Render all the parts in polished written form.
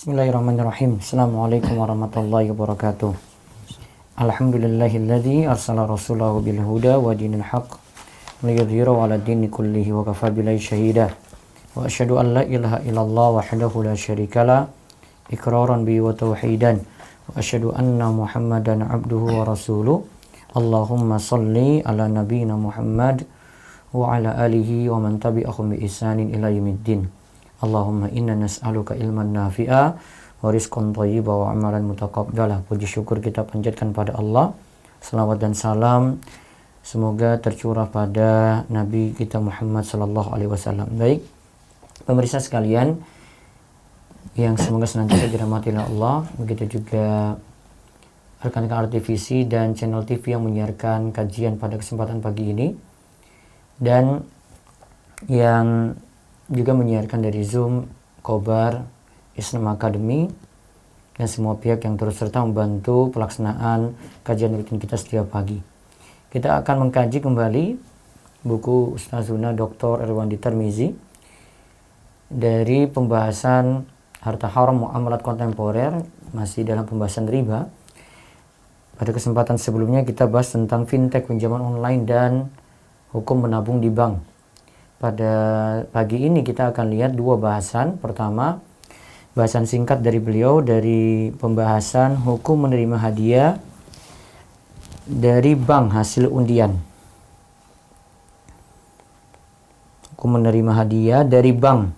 Bismillahirrahmanirrahim. Assalamualaikum warahmatullahi wabarakatuh. Alhamdulillahilladzi arsala rasulahu bil huda wa dinil haqq liyudhhirahu 'ala dini kullihi wa kafa billahi shahida. Wa asyhadu an la ilaha illallah wahdahu la syarikalah iqraran bi wa tauhidan. Wa asyhadu anna Muhammadan abduhu wa rasuluh. Allahumma shalli ala nabiyyina Muhammad wa ala alihi wa man tabi'ahum bi ihsanin ila yaumiddin. Allahumma inna nas'aluka ilman nafi'a wa rizqan thayyiba wa amalan mutaqabbala. Puji syukur kita panjatkan pada Allah. Selawat dan salam semoga tercurah pada Nabi kita Muhammad sallallahu alaihi wasallam. Baik, pemirsa sekalian yang semoga senantiasa dirahmati oleh Allah, begitu juga rekan-rekan RTVC dan channel TV yang menyiarkan kajian pada kesempatan pagi ini, dan yang juga menyiarkan dari Zoom, Khobar, Islam Academy, dan semua pihak yang terus serta membantu pelaksanaan kajian rutin kita setiap pagi. Kita akan mengkaji kembali buku Ustazuna Dr. Erwandi Tarmizi dari pembahasan harta haram muamalat kontemporer, masih dalam pembahasan riba. Pada kesempatan sebelumnya kita bahas tentang fintech, pinjaman online, dan hukum menabung di bank. Pada pagi ini kita akan lihat dua bahasan. Pertama, bahasan singkat dari beliau dari pembahasan hukum menerima hadiah dari bank hasil undian. Hukum menerima hadiah dari bank.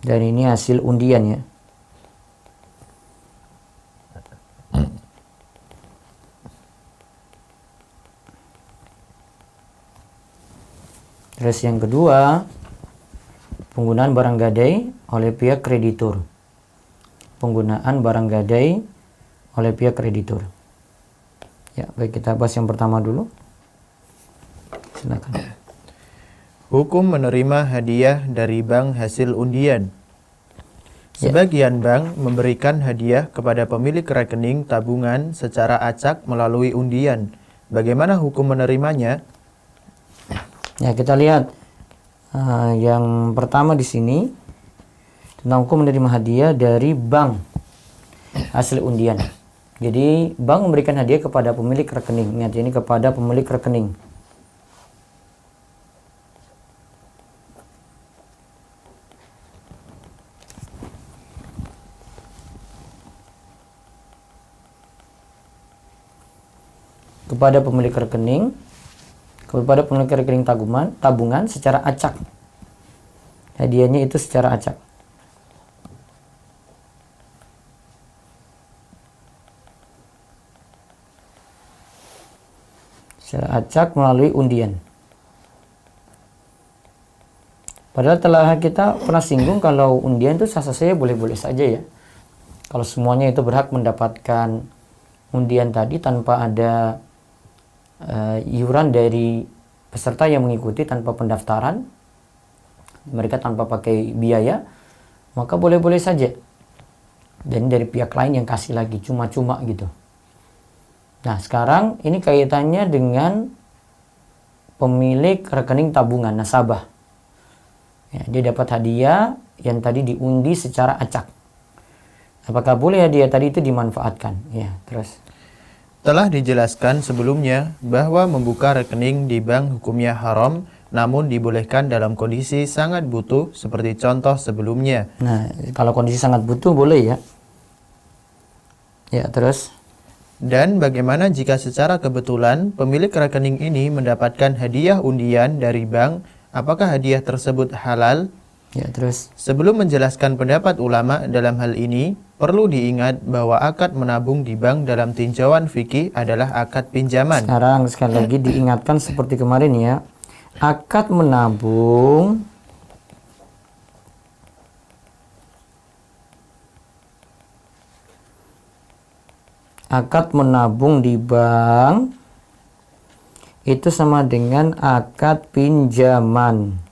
Dan ini hasil undian ya. Terus yang kedua, penggunaan barang gadai oleh pihak kreditur. Penggunaan barang gadai oleh pihak kreditur. Ya, baik, kita bahas yang pertama dulu. Silakan. Hukum menerima hadiah dari bank hasil undian. Sebagian bank memberikan hadiah kepada pemilik rekening tabungan secara acak melalui undian. Bagaimana hukum menerimanya? Ya, kita lihat yang pertama di sini tentang hukum menerima hadiah dari bank hasil undian. Jadi bank memberikan hadiah kepada pemilik rekening. Ingat, ini kepada pemilik rekening. Kepada pemilik rekening, kepada pemilik rekening tabungan secara acak. Hadiahnya itu secara acak. Secara acak melalui undian. Padahal telah kita pernah singgung kalau undian itu sah-sah saja, boleh-boleh saja ya. Kalau semuanya itu berhak mendapatkan undian tadi tanpa ada iuran dari peserta yang mengikuti, tanpa pendaftaran, mereka tanpa pakai biaya, maka boleh-boleh saja. Dan dari pihak lain yang kasih lagi cuma-cuma gitu. Nah, sekarang ini kaitannya dengan pemilik rekening tabungan, nasabah. Ya, dia dapat hadiah yang tadi diundi secara acak. Apakah boleh hadiah tadi itu dimanfaatkan? Ya, terus. Telah dijelaskan sebelumnya bahwa membuka rekening di bank hukumnya haram, namun dibolehkan dalam kondisi sangat butuh seperti contoh sebelumnya. Nah, kalau kondisi sangat butuh boleh ya. Ya, terus. Dan bagaimana jika secara kebetulan pemilik rekening ini mendapatkan hadiah undian dari bank, apakah hadiah tersebut halal? Ya, terus. Sebelum menjelaskan pendapat ulama dalam hal ini, perlu diingat bahwa akad menabung di bank dalam tinjauan fikih adalah akad pinjaman. Sekarang sekali lagi diingatkan seperti kemarin ya. Akad menabung di bank itu sama dengan akad pinjaman.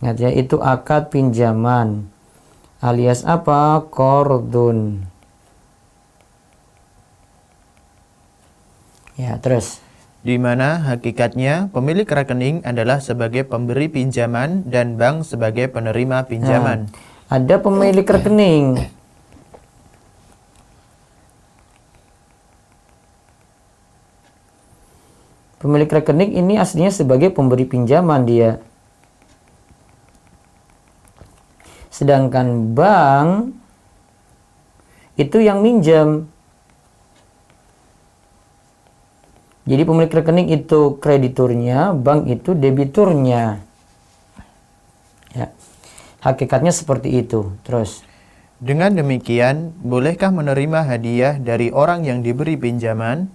Ingat ya, itu akad pinjaman alias apa? Qardun. Ya, terus. Di mana hakikatnya pemilik rekening adalah sebagai pemberi pinjaman dan bank sebagai penerima pinjaman. Ada pemilik rekening. Pemilik rekening ini aslinya sebagai pemberi pinjaman dia. Sedangkan bank itu yang minjam. Jadi pemilik rekening itu krediturnya, bank itu debiturnya. Ya. Hakikatnya seperti itu. Terus. Dengan demikian, bolehkah menerima hadiah dari orang yang diberi pinjaman?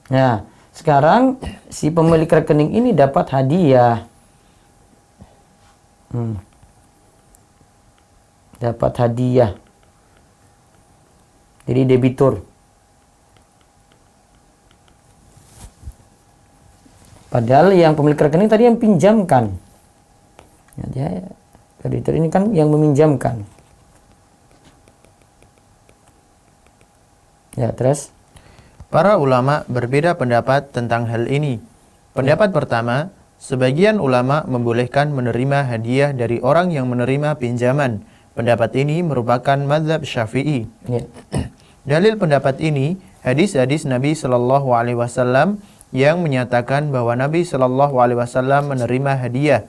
Nah, sekarang si pemilik rekening ini dapat hadiah. Dapat hadiah. Jadi debitur. Padahal yang pemilik rekening tadi yang pinjamkan. Ya, dia kreditur ini kan yang meminjamkan. Ya, terus. Para ulama berbeda pendapat tentang hal ini. Pendapat pertama, sebagian ulama membolehkan menerima hadiah dari orang yang menerima pinjaman. Pendapat ini merupakan mazhab Syafi'i. Ya. Dalil pendapat ini, hadis-hadis Nabi Shallallahu Alaihi Wasallam yang menyatakan bahwa Nabi Shallallahu Alaihi Wasallam menerima hadiah.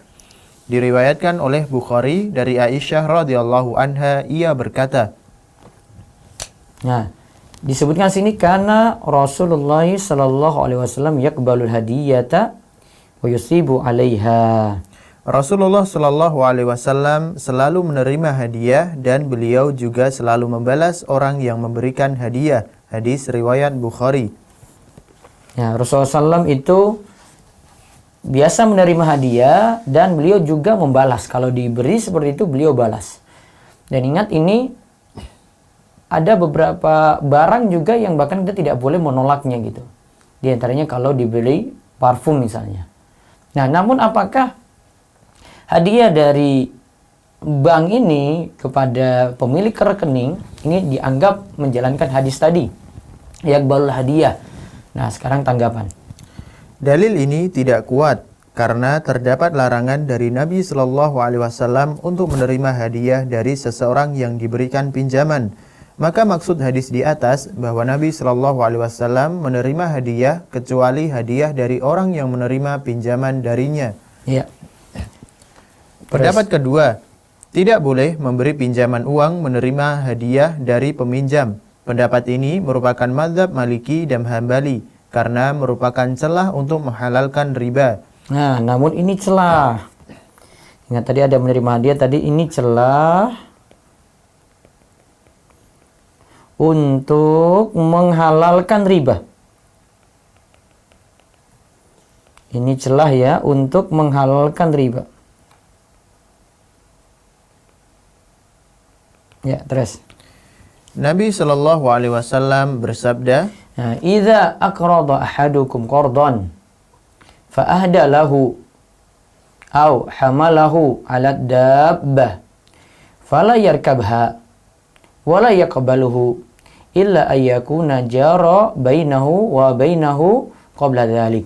Diriwayatkan oleh Bukhari dari Aisyah radhiyallahu anha, ia berkata. Nah, disebutkan sini karena Rasulullah sallallahu alaihi wasallam yaqbalul hadiyata wa yusibu 'alaiha. Rasulullah sallallahu alaihi wasallam selalu menerima hadiah dan beliau juga selalu membalas orang yang memberikan hadiah. Hadis riwayat Bukhari. Ya, Rasulullah SAW itu biasa menerima hadiah dan beliau juga membalas. Kalau diberi seperti itu beliau balas. Dan ingat ini ada beberapa barang juga yang bahkan kita tidak boleh menolaknya gitu. Di antaranya kalau dibeli parfum misalnya. Nah, namun apakah hadiah dari bank ini kepada pemilik rekening ini dianggap menjalankan hadis tadi? Yaqbalul hadiah. Nah, sekarang tanggapan. Dalil ini tidak kuat karena terdapat larangan dari Nabi Shallallahu Alaihi Wasallam untuk menerima hadiah dari seseorang yang diberikan pinjaman. Maka maksud hadis di atas bahwa Nabi Shallallahu Alaihi Wasallam menerima hadiah kecuali hadiah dari orang yang menerima pinjaman darinya. Ya. Pendapat kedua, tidak boleh memberi pinjaman uang menerima hadiah dari peminjam. Pendapat ini merupakan mazhab Maliki dan Hambali karena merupakan celah untuk menghalalkan riba. Nah, namun ini celah. Ingat tadi ada menerima hadiah, tadi ini celah untuk menghalalkan riba. Ini celah ya untuk menghalalkan riba. Ya, terus. Nabi Shallallahu Alaihi Wasallam bersabda, Nah, idza aqrada ahadukum qardan fa ahda lahu aw hamalahu 'ala dabbah fala yarkabha wala yaqbaluhu illa ayyakuna jara bainahu wa bainahu qabla dzalik.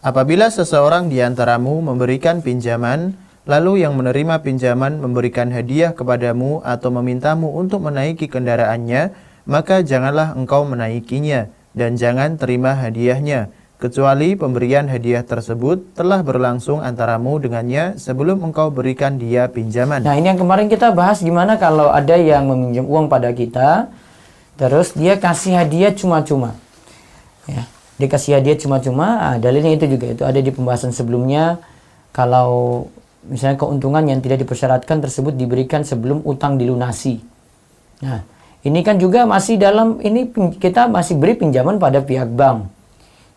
apabila seseorang di antaramu memberikan pinjaman, lalu yang menerima pinjaman memberikan hadiah kepadamu atau memintamu untuk menaiki kendaraannya, maka janganlah engkau menaikinya dan jangan terima hadiahnya, kecuali pemberian hadiah tersebut telah berlangsung antaramu dengannya sebelum engkau berikan dia pinjaman. Nah, ini yang kemarin kita bahas gimana kalau ada yang meminjam uang pada kita, terus dia kasih hadiah cuma-cuma. Ya, dia kasih hadiah cuma-cuma, dalilnya itu juga itu ada di pembahasan sebelumnya. Kalau misalnya keuntungan yang tidak dipersyaratkan tersebut diberikan sebelum utang dilunasi. Nah, ini kan juga masih dalam ini kita masih beri pinjaman pada pihak bank.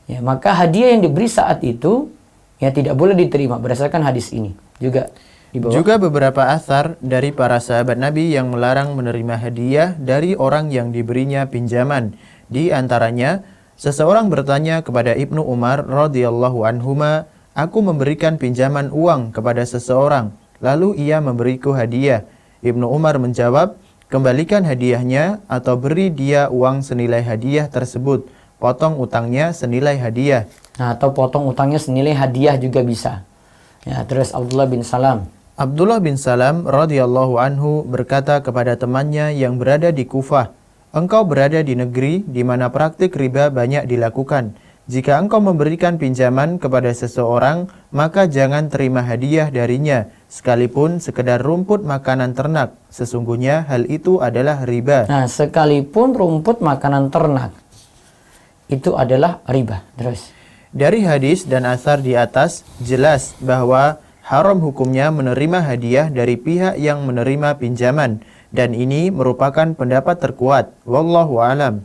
Ya, maka hadiah yang diberi saat itu ya tidak boleh diterima berdasarkan hadis ini. Juga di bawah. Juga beberapa athar dari para sahabat Nabi yang melarang menerima hadiah dari orang yang diberinya pinjaman. Di antaranya, seseorang bertanya kepada Ibnu Umar radhiyallahu anhuma, "Aku memberikan pinjaman uang kepada seseorang, lalu ia memberiku hadiah." Ibnu Umar menjawab, "Kembalikan hadiahnya atau beri dia uang senilai hadiah tersebut." potong utangnya senilai hadiah. Nah, atau potong utangnya senilai hadiah juga bisa. Ya, terus Abdullah bin Salam. Abdullah bin Salam radhiyallahu anhu berkata kepada temannya yang berada di Kufah, "Engkau berada di negeri di mana praktik riba banyak dilakukan. Jika engkau memberikan pinjaman kepada seseorang, maka jangan terima hadiah darinya, sekalipun sekedar rumput makanan ternak. Sesungguhnya hal itu adalah riba." Nah, sekalipun rumput makanan ternak, itu adalah riba. Terus. Dari hadis dan asar di atas, jelas bahwa haram hukumnya menerima hadiah dari pihak yang menerima pinjaman. Dan ini merupakan pendapat terkuat. Wallahu a'lam.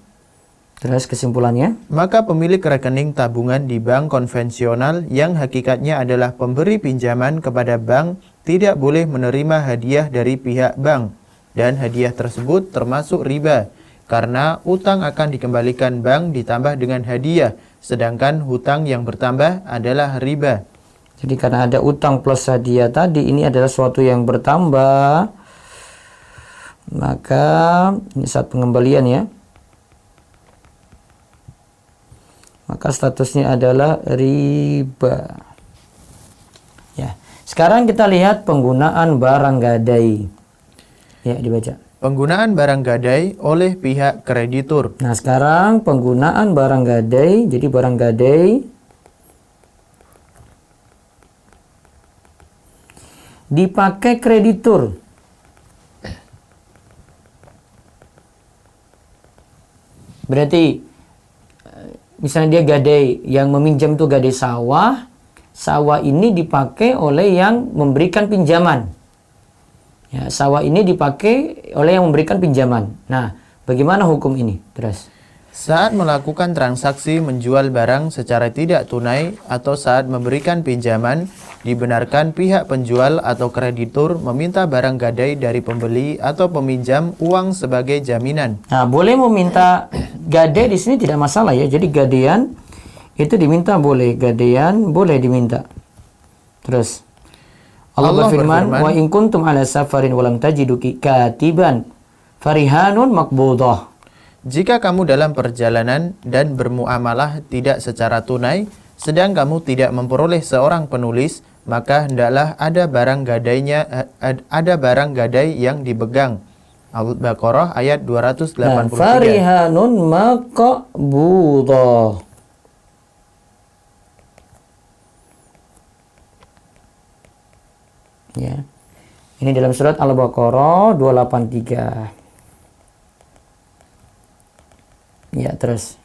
Terus kesimpulannya? Maka pemilik rekening tabungan di bank konvensional yang hakikatnya adalah pemberi pinjaman kepada bank tidak boleh menerima hadiah dari pihak bank. Dan hadiah tersebut termasuk riba. Karena utang akan dikembalikan bank ditambah dengan hadiah. Sedangkan hutang yang bertambah adalah riba. Jadi karena ada utang plus hadiah tadi, ini adalah suatu yang bertambah. Maka ini saat pengembalian ya. Maka statusnya adalah riba. Ya. Sekarang kita lihat penggunaan barang gadai. Ya, dibaca. Penggunaan barang gadai oleh pihak kreditur. Nah, sekarang penggunaan barang gadai. Jadi barang gadai dipakai kreditur. Berarti misalnya dia gadai, yang meminjam itu gadai sawah. Sawah ini dipakai oleh yang memberikan pinjaman. Ya, sawah ini dipakai oleh yang memberikan pinjaman. Nah, bagaimana hukum ini? Terus. Saat melakukan transaksi menjual barang secara tidak tunai atau saat memberikan pinjaman, dibenarkan pihak penjual atau kreditur meminta barang gadai dari pembeli atau peminjam uang sebagai jaminan. Nah, boleh meminta gadai di sini tidak masalah ya. Jadi gadaian itu diminta boleh, gadaian boleh diminta. Terus. Allah berfirman, "Wa in kuntum ala safarin wa lam tajidu katiban farihanun maqbudah." Jika kamu dalam perjalanan dan bermuamalah tidak secara tunai, sedang kamu tidak memperoleh seorang penulis, maka hendaklah ada barang gadai yang dipegang. Al-Baqarah ayat 283. Farihanun maqbudah. Ya. Ini dalam surat Al-Baqarah 283. Ya, terus.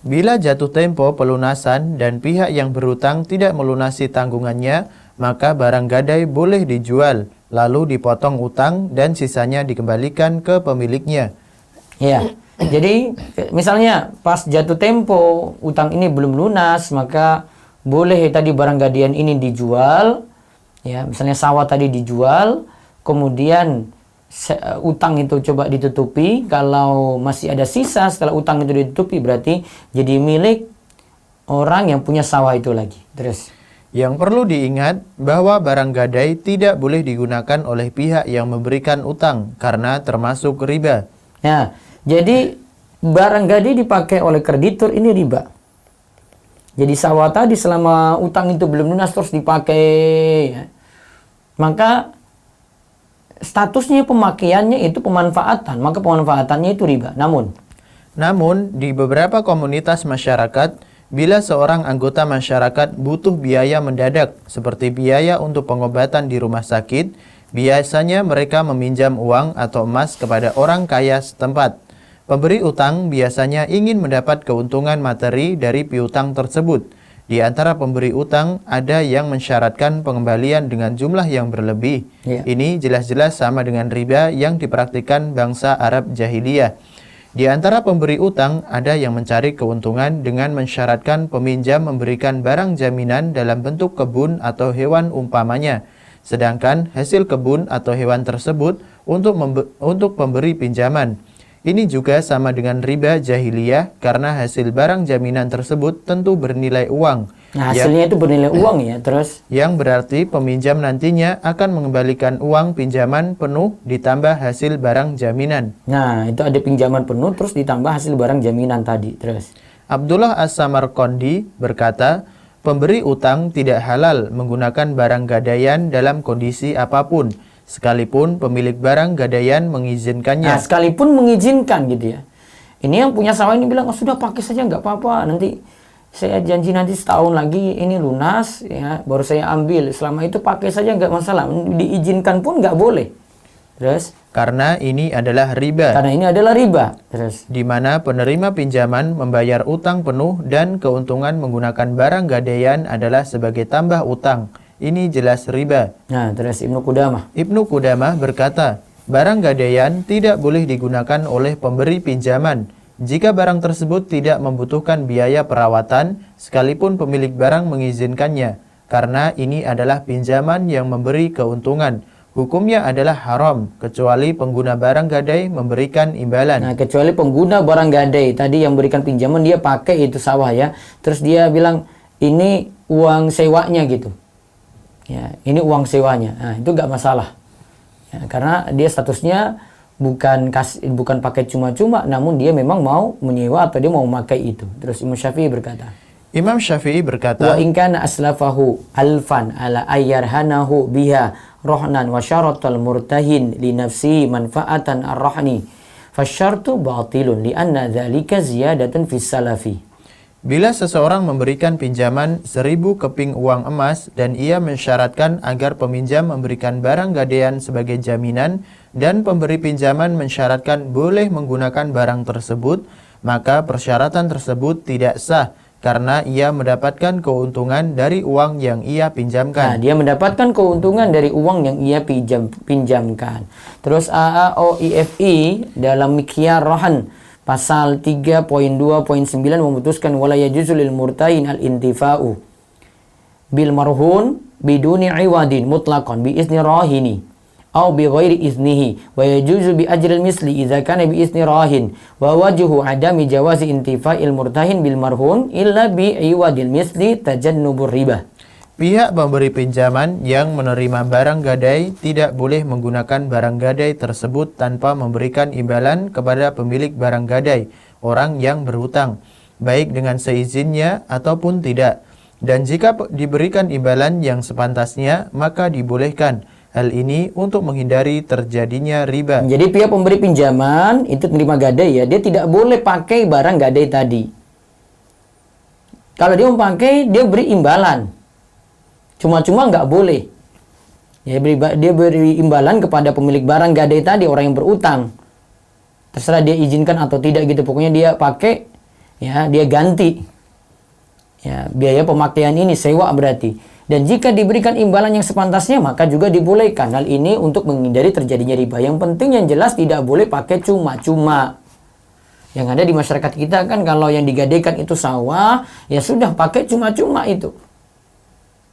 Bila jatuh tempo pelunasan dan pihak yang berutang tidak melunasi tanggungannya, maka barang gadai boleh dijual, lalu dipotong utang dan sisanya dikembalikan ke pemiliknya. Ya. Jadi misalnya pas jatuh tempo utang ini belum lunas, maka boleh tadi barang gadaian ini dijual. Ya, misalnya sawah tadi dijual, kemudian utang itu coba ditutupi. Kalau masih ada sisa setelah utang itu ditutupi, berarti jadi milik orang yang punya sawah itu lagi. Terus. Yang perlu diingat bahwa barang gadai tidak boleh digunakan oleh pihak yang memberikan utang karena termasuk riba. Nah, jadi barang gadai dipakai oleh kreditur ini riba. Jadi sawah tadi selama utang itu belum lunas terus dipakai, ya, maka statusnya pemakaiannya itu pemanfaatan, maka pemanfaatannya itu riba. Namun di beberapa komunitas masyarakat, bila seorang anggota masyarakat butuh biaya mendadak, seperti biaya untuk pengobatan di rumah sakit, biasanya mereka meminjam uang atau emas kepada orang kaya setempat. Pemberi utang biasanya ingin mendapat keuntungan materi dari piutang tersebut. Di antara pemberi utang, ada yang mensyaratkan pengembalian dengan jumlah yang berlebih. Ya. Ini jelas-jelas sama dengan riba yang dipraktikkan bangsa Arab jahiliyah. Di antara pemberi utang, ada yang mencari keuntungan dengan mensyaratkan peminjam memberikan barang jaminan dalam bentuk kebun atau hewan umpamanya. Sedangkan hasil kebun atau hewan tersebut untuk pemberi pinjaman. Ini juga sama dengan riba jahiliyah karena hasil barang jaminan tersebut tentu bernilai uang. nah, hasilnya itu bernilai uang ya, terus. Yang berarti peminjam nantinya akan mengembalikan uang pinjaman penuh ditambah hasil barang jaminan. Nah, itu ada pinjaman penuh terus ditambah hasil barang jaminan tadi, terus. Abdullah As-Samarqandi berkata, pemberi utang tidak halal menggunakan barang gadaian dalam kondisi apapun, sekalipun pemilik barang gadaian mengizinkannya. Nah, sekalipun mengizinkan gitu ya. Ini yang punya sawah ini bilang, oh, sudah pakai saja nggak apa-apa, nanti saya janji nanti setahun lagi ini lunas ya, baru saya ambil. Selama itu pakai saja nggak masalah, diizinkan pun nggak boleh. Terus? Karena ini adalah riba. Karena ini adalah riba. Terus? Di mana penerima pinjaman membayar utang penuh dan keuntungan menggunakan barang gadaian adalah sebagai tambah utang. Ini jelas riba. Nah, terus Ibnu Qudamah. Ibnu Qudamah berkata, barang gadaian tidak boleh digunakan oleh pemberi pinjaman jika barang tersebut tidak membutuhkan biaya perawatan sekalipun pemilik barang mengizinkannya, karena ini adalah pinjaman yang memberi keuntungan. Hukumnya adalah haram, kecuali pengguna barang gadai memberikan imbalan. Nah, kecuali pengguna barang gadai, tadi yang berikan pinjaman dia pakai itu sawah ya, terus dia bilang ini uang sewanya gitu. Ya, ini uang sewanya. Nah, itu nggak masalah. Ya, karena dia statusnya bukan pakai cuma-cuma, namun dia memang mau menyewa atau dia mau memakai itu. Terus Imam Syafi'i berkata, wa in kana aslafahu alfan ala ayyarhanahu biha rohnan wa syaratal murtahin li nafsi manfaatan ar-rahni fasyartu batilun li anna dzalika ziyadatan fis salafi. Bila seseorang memberikan pinjaman 1000 keping uang emas dan ia mensyaratkan agar peminjam memberikan barang gadaian sebagai jaminan dan pemberi pinjaman mensyaratkan boleh menggunakan barang tersebut, maka persyaratan tersebut tidak sah karena ia mendapatkan keuntungan dari uang yang ia pinjamkan. Nah, dia mendapatkan keuntungan dari uang yang ia pinjamkan. Terus AAOIFI dalam Mikyar Rohan pasal 3.2.9 memutuskan wala yajuzu lil murtain al-intifa'u bil marhun biduni iwadin mutlaqan bi izni rahini aw bi ghairi iznihi wa yajuzu bi ajril misli idza kana bi izni rahin wa wajhu adami jawazi intifa'il murtahin bil marhun illa bi iwadil misli tajannubur riba. Pihak pemberi pinjaman yang menerima barang gadai tidak boleh menggunakan barang gadai tersebut tanpa memberikan imbalan kepada pemilik barang gadai, orang yang berhutang, baik dengan seizinnya ataupun tidak. Dan jika diberikan imbalan yang sepantasnya, maka dibolehkan. Hal ini untuk menghindari terjadinya riba. Jadi pihak pemberi pinjaman itu menerima gadai ya, dia tidak boleh pakai barang gadai tadi. Kalau dia mau pakai, dia beri imbalan. Cuma-cuma nggak boleh. Ya, dia beri imbalan kepada pemilik barang gadai tadi, orang yang berutang. Terserah dia izinkan atau tidak gitu. Pokoknya dia pakai, ya dia ganti. Ya, biaya pemakaian ini sewa berarti. Dan jika diberikan imbalan yang sepantasnya, maka juga dibolehkan. Hal ini untuk menghindari terjadinya riba. Yang penting yang jelas tidak boleh pakai cuma-cuma. Yang ada di masyarakat kita kan kalau yang digadaikan itu sawah, ya sudah pakai cuma-cuma itu.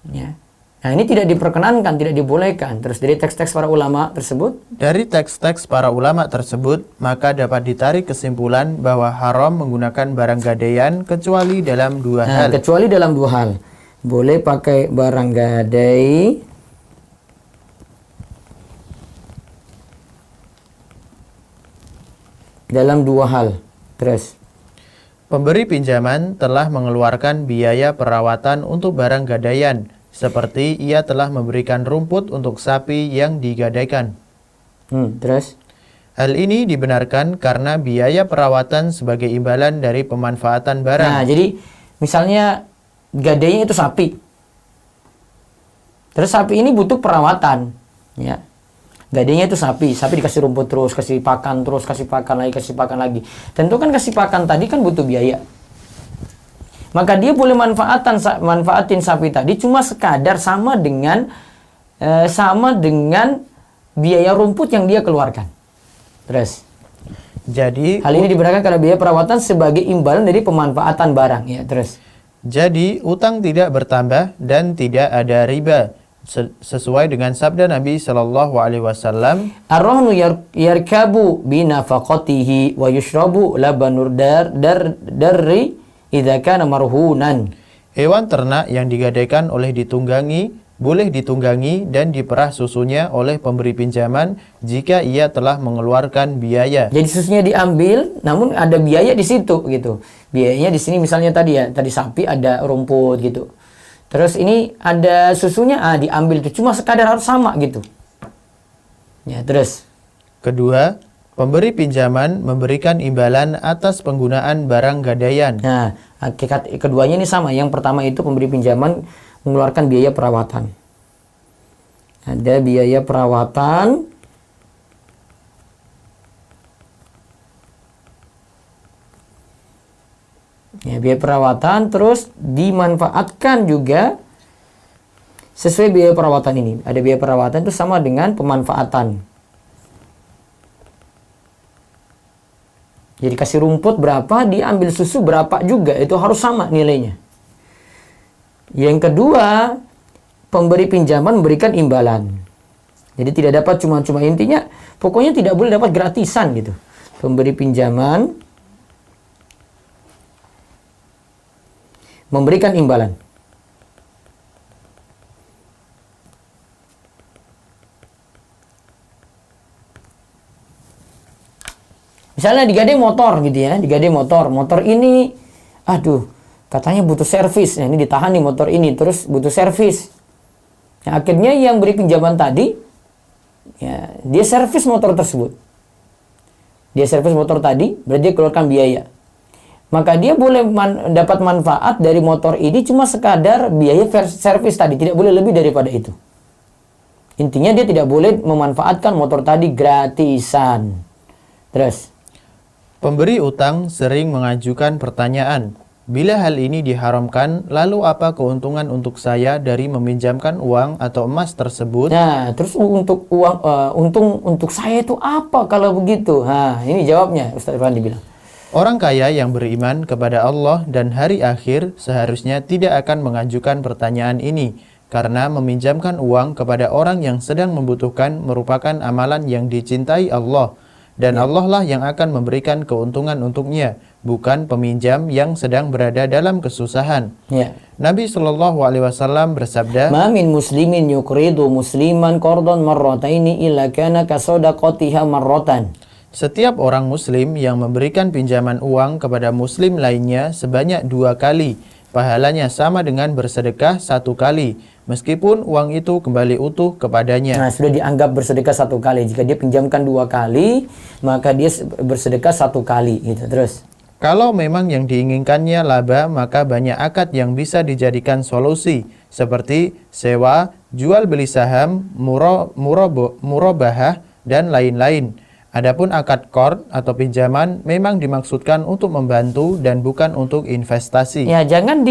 Ya. Nah, ini tidak diperkenankan, tidak dibolehkan. Terus dari teks-teks para ulama tersebut? Dari teks-teks para ulama tersebut, maka dapat ditarik kesimpulan bahwa haram menggunakan barang gadaian kecuali dalam dua hal. Kecuali dalam dua hal. Boleh pakai barang gadai dalam dua hal. Terus pemberi pinjaman telah mengeluarkan biaya perawatan untuk barang gadaian, seperti ia telah memberikan rumput untuk sapi yang digadaikan. Terus? Hal ini dibenarkan karena biaya perawatan sebagai imbalan dari pemanfaatan barang. Nah, jadi misalnya gadainya itu sapi. Terus sapi ini butuh perawatan, ya. Gadainya itu sapi dikasih rumput terus, kasih pakan terus, kasih pakan lagi. Tentu kan kasih pakan tadi kan butuh biaya. Maka dia boleh manfaatin sapi tadi cuma sekadar sama dengan biaya rumput yang dia keluarkan. Terus, jadi hal ini dibenarkan karena biaya perawatan sebagai imbalan dari pemanfaatan barang. Ya, terus. Jadi utang tidak bertambah dan tidak ada riba. Sesuai dengan sabda Nabi Shallallahu Alaihi Wasallam, Ar-rahnu yarkabu binafaqatihi wa yushrabu labanur darri idza kana marhunan. Hewan ternak yang digadaikan oleh ditunggangi boleh ditunggangi dan diperah susunya oleh pemberi pinjaman jika ia telah mengeluarkan biaya. Jadi susunya diambil, namun ada biaya di situ gitu. Biayanya di sini misalnya tadi sapi ada rumput gitu. Terus ini ada susunya, diambil itu cuma sekadar harus sama gitu. Ya, terus. Kedua, pemberi pinjaman memberikan imbalan atas penggunaan barang gadaian. Nah, hakikat keduanya ini sama. Yang pertama itu pemberi pinjaman mengeluarkan biaya perawatan. Ada biaya perawatan. Ya, biaya perawatan terus dimanfaatkan juga sesuai biaya perawatan ini. Ada biaya perawatan itu sama dengan pemanfaatan. Jadi kasih rumput berapa, diambil susu berapa juga, itu harus sama nilainya. Yang kedua, pemberi pinjaman memberikan imbalan. Jadi tidak dapat cuma-cuma, intinya pokoknya tidak boleh dapat gratisan gitu. Pemberi pinjaman memberikan imbalan. Misalnya digadai motor gitu ya, digadai motor ini, katanya butuh servis, nah ini ditahan nih motor ini, terus butuh servis. Nah, akhirnya yang beri pinjaman tadi, ya, dia servis motor tersebut. Dia servis motor tadi, berarti dia keluarkan biaya. Maka dia boleh dapat manfaat dari motor ini cuma sekadar biaya servis tadi, tidak boleh lebih daripada itu. Intinya dia tidak boleh memanfaatkan motor tadi gratisan. Terus. Pemberi utang sering mengajukan pertanyaan, bila hal ini diharamkan, lalu apa keuntungan untuk saya dari meminjamkan uang atau emas tersebut? Nah, terus untuk uang, untung untuk saya itu apa kalau begitu? Nah, ini jawabnya Ustaz Irfan dibilang. Orang kaya yang beriman kepada Allah dan hari akhir seharusnya tidak akan mengajukan pertanyaan ini, karena meminjamkan uang kepada orang yang sedang membutuhkan merupakan amalan yang dicintai Allah. Dan Allah lah yang akan memberikan keuntungan untuknya, bukan peminjam yang sedang berada dalam kesusahan. Ya. Nabi SAW bersabda, "Ma min muslimin yuqridu musliman qardhan marrataini illa kana kasodaqatiha marratan." Setiap orang muslim yang memberikan pinjaman uang kepada muslim lainnya sebanyak 2 kali, pahalanya sama dengan bersedekah 1 kali, meskipun uang itu kembali utuh kepadanya. Nah, sudah dianggap bersedekah 1 kali. Jika dia pinjamkan 2 kali, maka dia bersedekah 1 kali. Gitu. Terus. Kalau memang yang diinginkannya laba, maka banyak akad yang bisa dijadikan solusi, seperti sewa, jual beli saham, murabahah, dan lain-lain. Adapun akad qard atau pinjaman memang dimaksudkan untuk membantu dan bukan untuk investasi. Ya, jangan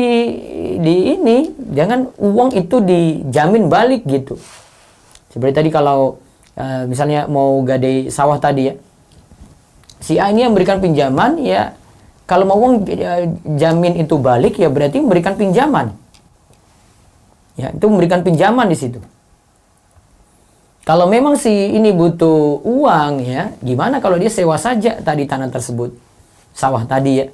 jangan uang itu dijamin balik gitu. Seperti tadi kalau misalnya mau gadai sawah tadi ya. Si A ini yang memberikan pinjaman ya, kalau mau uang jamin itu balik ya berarti memberikan pinjaman. Ya, itu memberikan pinjaman di situ. Kalau memang si ini butuh uang ya, gimana kalau dia sewa saja tadi tanah tersebut, sawah tadi ya.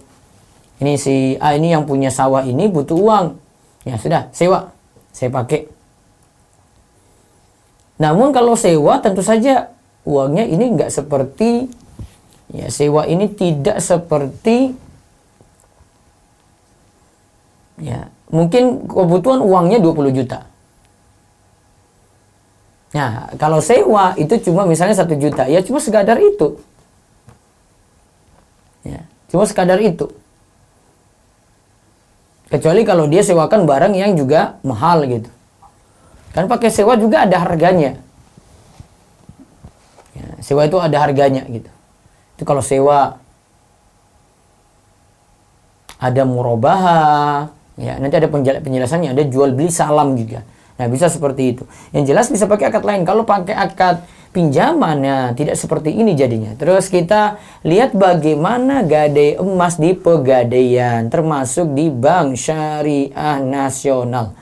Ini si A ini yang punya sawah ini butuh uang, ya sudah sewa, saya pakai. Namun kalau sewa tentu saja uangnya ini nggak seperti, ya sewa ini tidak seperti, ya mungkin kebutuhan uangnya 20 juta. Nah, kalau sewa itu cuma misalnya 1 juta, ya cuma sekadar itu. Ya, cuma sekadar itu. Kecuali kalau dia sewakan barang yang juga mahal gitu. Kan pakai sewa juga ada harganya. Ya, sewa itu ada harganya gitu. Itu kalau sewa. Ada murabahah, ya nanti ada penjelasannya, ada jual beli salam juga. Nah, bisa seperti itu. Yang jelas bisa pakai akad lain. Kalau pakai akad pinjaman, ya tidak seperti ini jadinya. Terus kita lihat bagaimana gadai emas di Pegadaian, termasuk di Bank Syariah Nasional.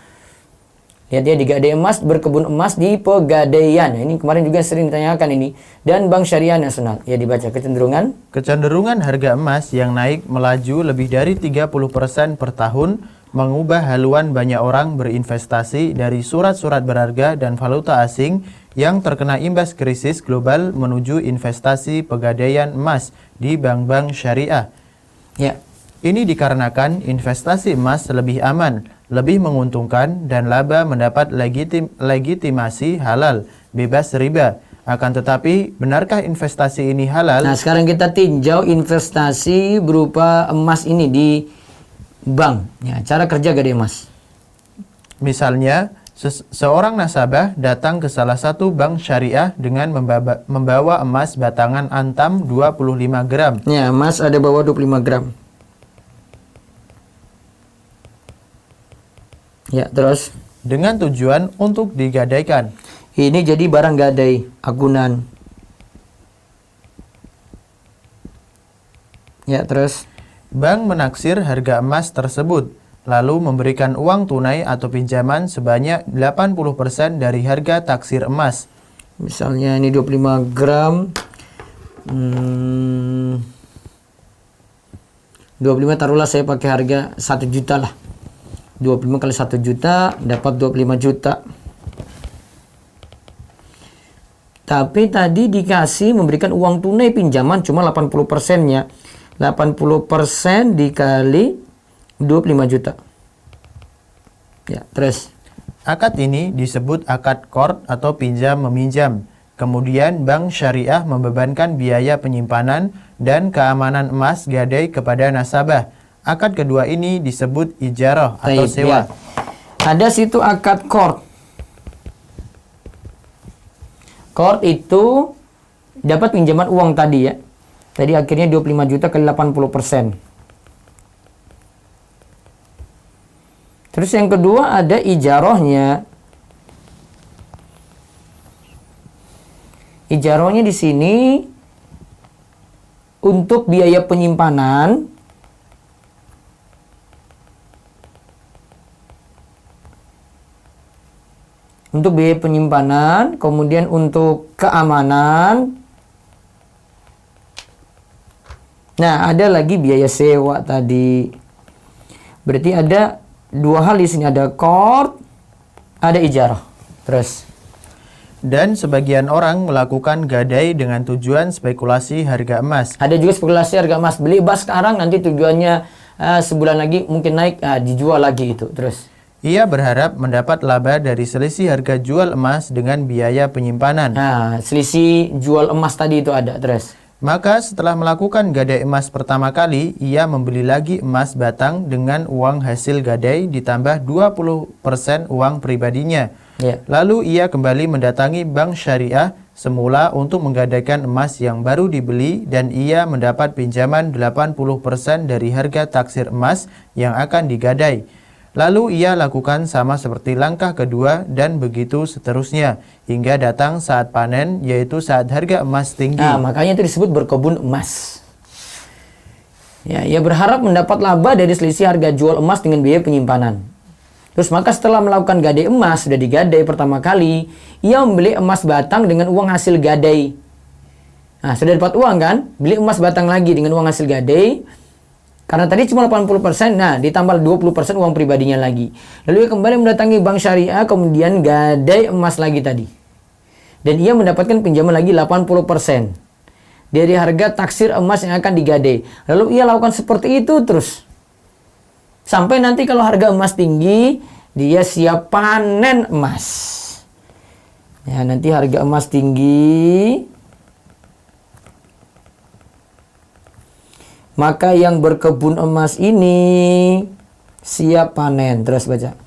Lihat ya, di Gadai Emas, berkebun emas di Pegadaian. Nah, ini kemarin juga sering ditanyakan ini. Dan Bank Syariah Nasional. Ya, dibaca kecenderungan. Kecenderungan harga emas yang naik melaju lebih dari 30% per tahun mengubah haluan banyak orang berinvestasi dari surat-surat berharga dan valuta asing yang terkena imbas krisis global menuju investasi pegadaian emas di bank-bank syariah. Ya. Ini dikarenakan investasi emas lebih aman, lebih menguntungkan, dan laba mendapat legitimasi halal, bebas riba. Akan tetapi, benarkah investasi ini halal? Nah, sekarang kita tinjau investasi berupa emas ini di bank. Ya, cara kerja gadai emas. Misalnya, seorang nasabah datang ke salah satu bank syariah dengan membawa emas batangan antam 25 gram. Ya, emas ada bawa 25 gram. Ya, terus Dengan tujuan untuk digadaikan. ini jadi barang gadai, agunan. Ya, terus Bank menaksir harga emas tersebut, lalu memberikan uang tunai atau pinjaman sebanyak 80% dari harga taksir emas. misalnya ini 25 gram. 25 taruhlah saya pakai harga 1 juta lah. 25 kali 1 juta dapat 25 juta. Tapi tadi dikasih memberikan uang tunai pinjaman cuma 80%-nya. 80% dikali 25 juta. Ya, terus. Akad ini disebut akad qard atau pinjam meminjam. Kemudian bank syariah membebankan biaya penyimpanan dan keamanan emas gadai kepada nasabah. Akad kedua ini disebut ijarah atau Baik, sewa. ya. Ada situ akad qard. Qard itu dapat pinjaman uang tadi ya. Tadi akhirnya 25 juta kali 80%. Terus yang kedua ada ijarahnya. Ijarahnya di sini untuk biaya penyimpanan. Untuk biaya penyimpanan, kemudian untuk keamanan. Nah, ada lagi biaya sewa tadi. Berarti ada dua hal di sini, ada qard, ada ijarah. Terus Dan sebagian orang melakukan gadai dengan tujuan spekulasi harga emas. ada juga spekulasi harga emas. Beli emas sekarang nanti tujuannya sebulan lagi mungkin naik, dijual lagi itu. Terus Ia berharap mendapat laba dari selisih harga jual emas dengan biaya penyimpanan. nah, selisih jual emas tadi itu ada. Terus Maka setelah melakukan gadai emas pertama kali, ia membeli lagi emas batang dengan uang hasil gadai ditambah 20% uang pribadinya. ya. Lalu ia kembali mendatangi bank syariah semula untuk menggadaikan emas yang baru dibeli dan ia mendapat pinjaman 80% dari harga taksir emas yang akan digadai. Lalu ia lakukan sama seperti langkah kedua dan begitu seterusnya hingga datang saat panen, yaitu saat harga emas tinggi. Nah, makanya itu disebut berkebun emas. Ya, ia berharap mendapat laba dari selisih harga jual emas dengan biaya penyimpanan. Terus maka setelah melakukan gadai emas, sudah digadai pertama kali, ia membeli emas batang dengan uang hasil gadai. Nah, sudah dapat uang kan? Beli emas batang lagi dengan uang hasil gadai. Karena tadi cuma 80%, nah ditambah 20% uang pribadinya lagi. Lalu ia kembali mendatangi bank syariah, kemudian gadai emas lagi tadi. Dan ia mendapatkan pinjaman lagi 80% dari harga taksir emas yang akan digadai. Lalu ia lakukan seperti itu terus. Sampai nanti kalau harga emas tinggi, dia siap panen emas. Ya, nanti harga emas tinggi, maka yang berkebun emas ini siap panen. Terus baca.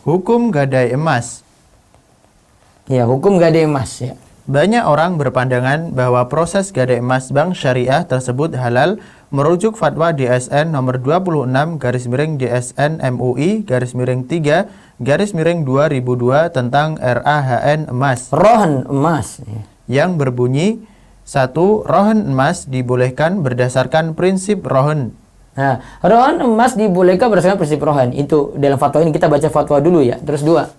Hukum gadai emas. Ya, hukum gadai emas ya. Banyak orang berpandangan bahwa proses gadai emas bank syariah tersebut halal merujuk fatwa DSN nomor 26/DSN MUI /3/2002 tentang RAHN emas Rohan emas. Ya. yang berbunyi 1. Rohan emas dibolehkan berdasarkan prinsip rohan. Nah, rohan emas dibolehkan berdasarkan prinsip rohan. Itu dalam fatwa ini, kita baca fatwa dulu ya. Terus 2.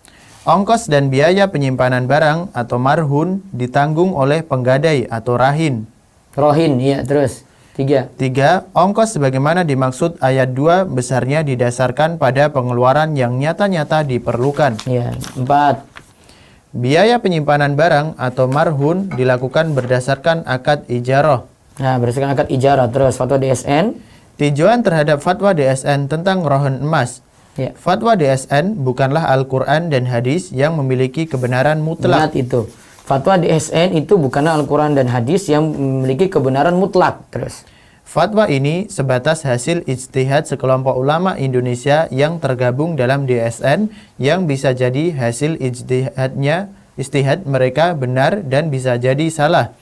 Ongkos dan biaya penyimpanan barang atau marhun ditanggung oleh penggadai atau rahin. Rohin, ya terus. 3. Ongkos sebagaimana dimaksud ayat 2 besarnya didasarkan pada pengeluaran yang nyata-nyata diperlukan. Ya. 4. Biaya penyimpanan barang atau marhun dilakukan berdasarkan akad ijarah. Nah, berdasarkan akad ijarah. Terus fatwa DSN. Tinjauan terhadap fatwa DSN tentang rohan emas. Ya. Fatwa DSN bukanlah Al-Quran dan hadis yang memiliki kebenaran mutlak. Ingat itu. Fatwa DSN itu bukanlah Al-Quran dan hadis yang memiliki kebenaran mutlak. Terus. Fatwa ini sebatas hasil ijtihad sekelompok ulama Indonesia yang tergabung dalam DSN yang bisa jadi hasil ijtihad mereka benar dan bisa jadi salah.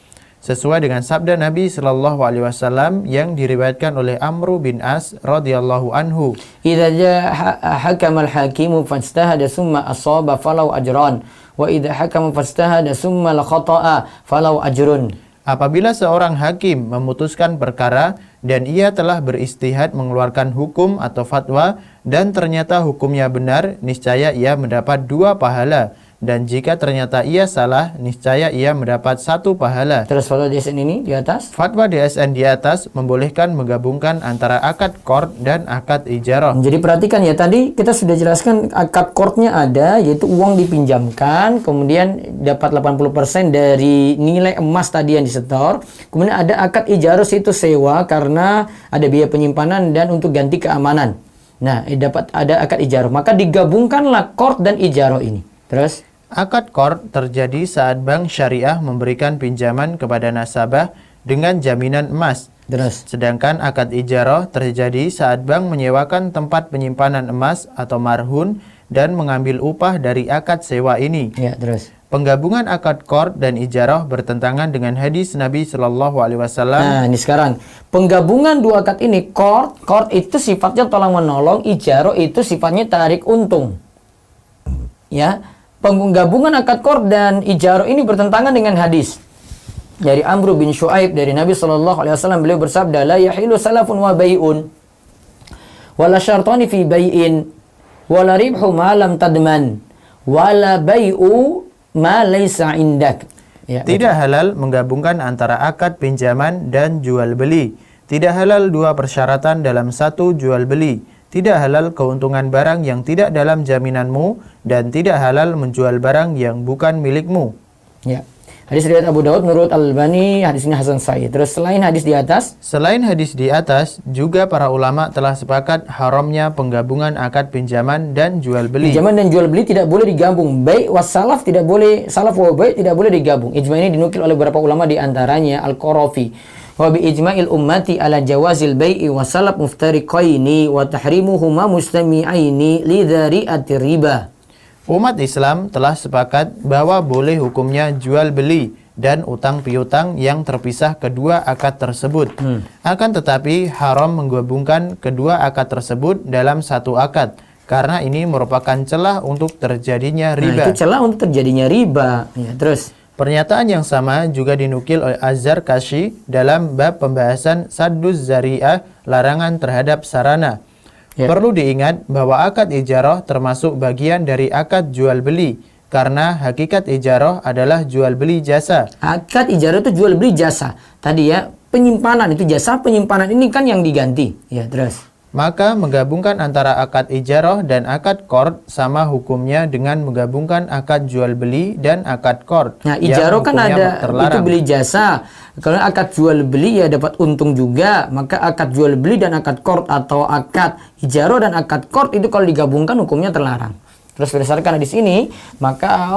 Sesuai dengan sabda Nabi Shallallahu Alaihi Wasallam yang diriwayatkan oleh Amr bin As radhiyallahu anhu. Idza jaa hakama al-hakimu fajtahada summa asaba falau ajran wa idza hakama fajtahada summa khata'a falau ajrun. Apabila seorang hakim memutuskan perkara dan ia telah beristihad mengeluarkan hukum atau fatwa dan ternyata hukumnya benar, niscaya ia mendapat 2 pahala. Dan jika ternyata ia salah, niscaya ia mendapat 1 pahala. Terus fatwa DSN ini di atas. Fatwa DSN di atas membolehkan menggabungkan antara akad qard dan akad ijarah. Jadi perhatikan ya, tadi kita sudah jelaskan akad qardnya ada, yaitu uang dipinjamkan, kemudian dapat 80% dari nilai emas tadi yang disetor. Kemudian ada akad ijarah, itu sewa karena ada biaya penyimpanan dan untuk ganti keamanan. Nah, dapat ada akad ijarah. Maka digabungkanlah qard dan ijarah ini. Terus akad qard terjadi saat bank syariah memberikan pinjaman kepada nasabah dengan jaminan emas. Terus. Sedangkan akad ijarah terjadi saat bank menyewakan tempat penyimpanan emas atau marhun dan mengambil upah dari akad sewa ini. Ya, terus. Penggabungan akad qard dan ijarah bertentangan dengan hadis Nabi Shallallahu Alaihi Wasallam. Nah, ini sekarang penggabungan 2 akad ini, qard itu sifatnya tolong menolong, ijarah itu sifatnya tarik untung. Ya, penggabungan akad qard dan ijarah ini bertentangan dengan hadis dari Amr bin Shu'aib dari Nabi Shallallahu Alaihi Wasallam. Beliau bersabda, la yahilu salafun wa bai'un wala syartani fi bai'in wala ribhu ma lam tadman wala bai'u ma laysa indak. Ya, tidak halal menggabungkan antara akad pinjaman dan jual beli. Tidak halal 2 persyaratan dalam 1 jual beli. Tidak halal keuntungan barang yang tidak dalam jaminanmu dan tidak halal menjual barang yang bukan milikmu. Ya. Hadis riwayat Abu Daud menurut Al-Albani, hadis ini hasan sahih. Terus selain hadis di atas, juga para ulama telah sepakat haramnya penggabungan akad pinjaman dan jual beli. Pinjaman dan jual beli tidak boleh digabung. Bai' was salaf tidak boleh, salaf wa bai' tidak boleh digabung. Ijma ini dinukil oleh beberapa ulama, di antaranya Al-Qarafi. Wa bi ijma'il ummati ala jawazil bai'i wa salaf muftariqaini wa tahrimuhuma mustami'aini li dzari'atir riba. Umat Islam telah sepakat bahwa boleh hukumnya jual beli dan utang piutang yang terpisah kedua akad tersebut. Akan tetapi haram menggabungkan kedua akad tersebut dalam 1 akad karena ini merupakan celah untuk terjadinya riba. Nah, itu celah untuk terjadinya riba. Ya, terus pernyataan yang sama juga dinukil oleh Az-Zarkashi dalam bab pembahasan Sadduz Zari'ah, larangan terhadap sarana. Ya. Perlu diingat bahwa akad ijarah termasuk bagian dari akad jual beli karena hakikat ijarah adalah jual beli jasa. Akad ijarah itu jual beli jasa. Tadi ya, penyimpanan itu jasa, penyimpanan ini kan yang diganti. Ya, terus. Maka menggabungkan antara akad ijarah dan akad qard sama hukumnya dengan menggabungkan akad jual beli dan akad qard. Nah, ijarah kan ada itu beli jasa. Kalau akad jual beli ya dapat untung juga. Maka akad jual beli dan akad qard atau akad ijarah dan akad qard itu kalau digabungkan hukumnya terlarang. Terus berdasarkan hadis ini, maka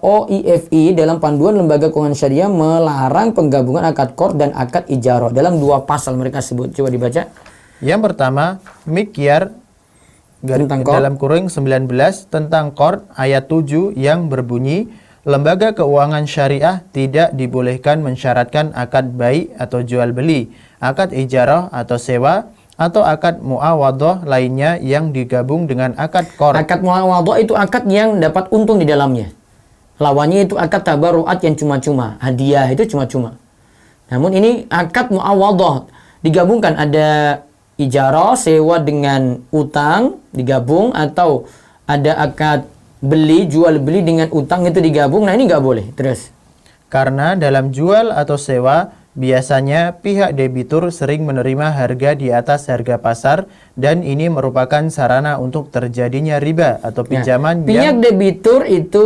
OIFI dalam panduan Lembaga Keuangan Syariah melarang penggabungan akad qard dan akad ijarah dalam 2 pasal mereka sebut. Coba dibaca. Yang pertama, Mikyar dalam kurung 19 tentang qard ayat 7 yang berbunyi, lembaga keuangan syariah tidak dibolehkan mensyaratkan akad bai' atau jual beli, akad ijarah atau sewa, atau akad muawadhah lainnya yang digabung dengan akad qard. Akad muawadhah itu akad yang dapat untung di dalamnya. Lawannya itu akad tabarruat yang cuma-cuma, hadiah itu cuma-cuma. Namun ini akad muawadhah digabungkan, ada ijarah, sewa dengan utang digabung, atau ada akad beli, jual beli dengan utang itu digabung. Nah, ini nggak boleh. Terus. Karena dalam jual atau sewa Biasanya pihak debitur sering menerima harga di atas harga pasar dan ini merupakan sarana untuk terjadinya riba atau pinjaman pihak debitur itu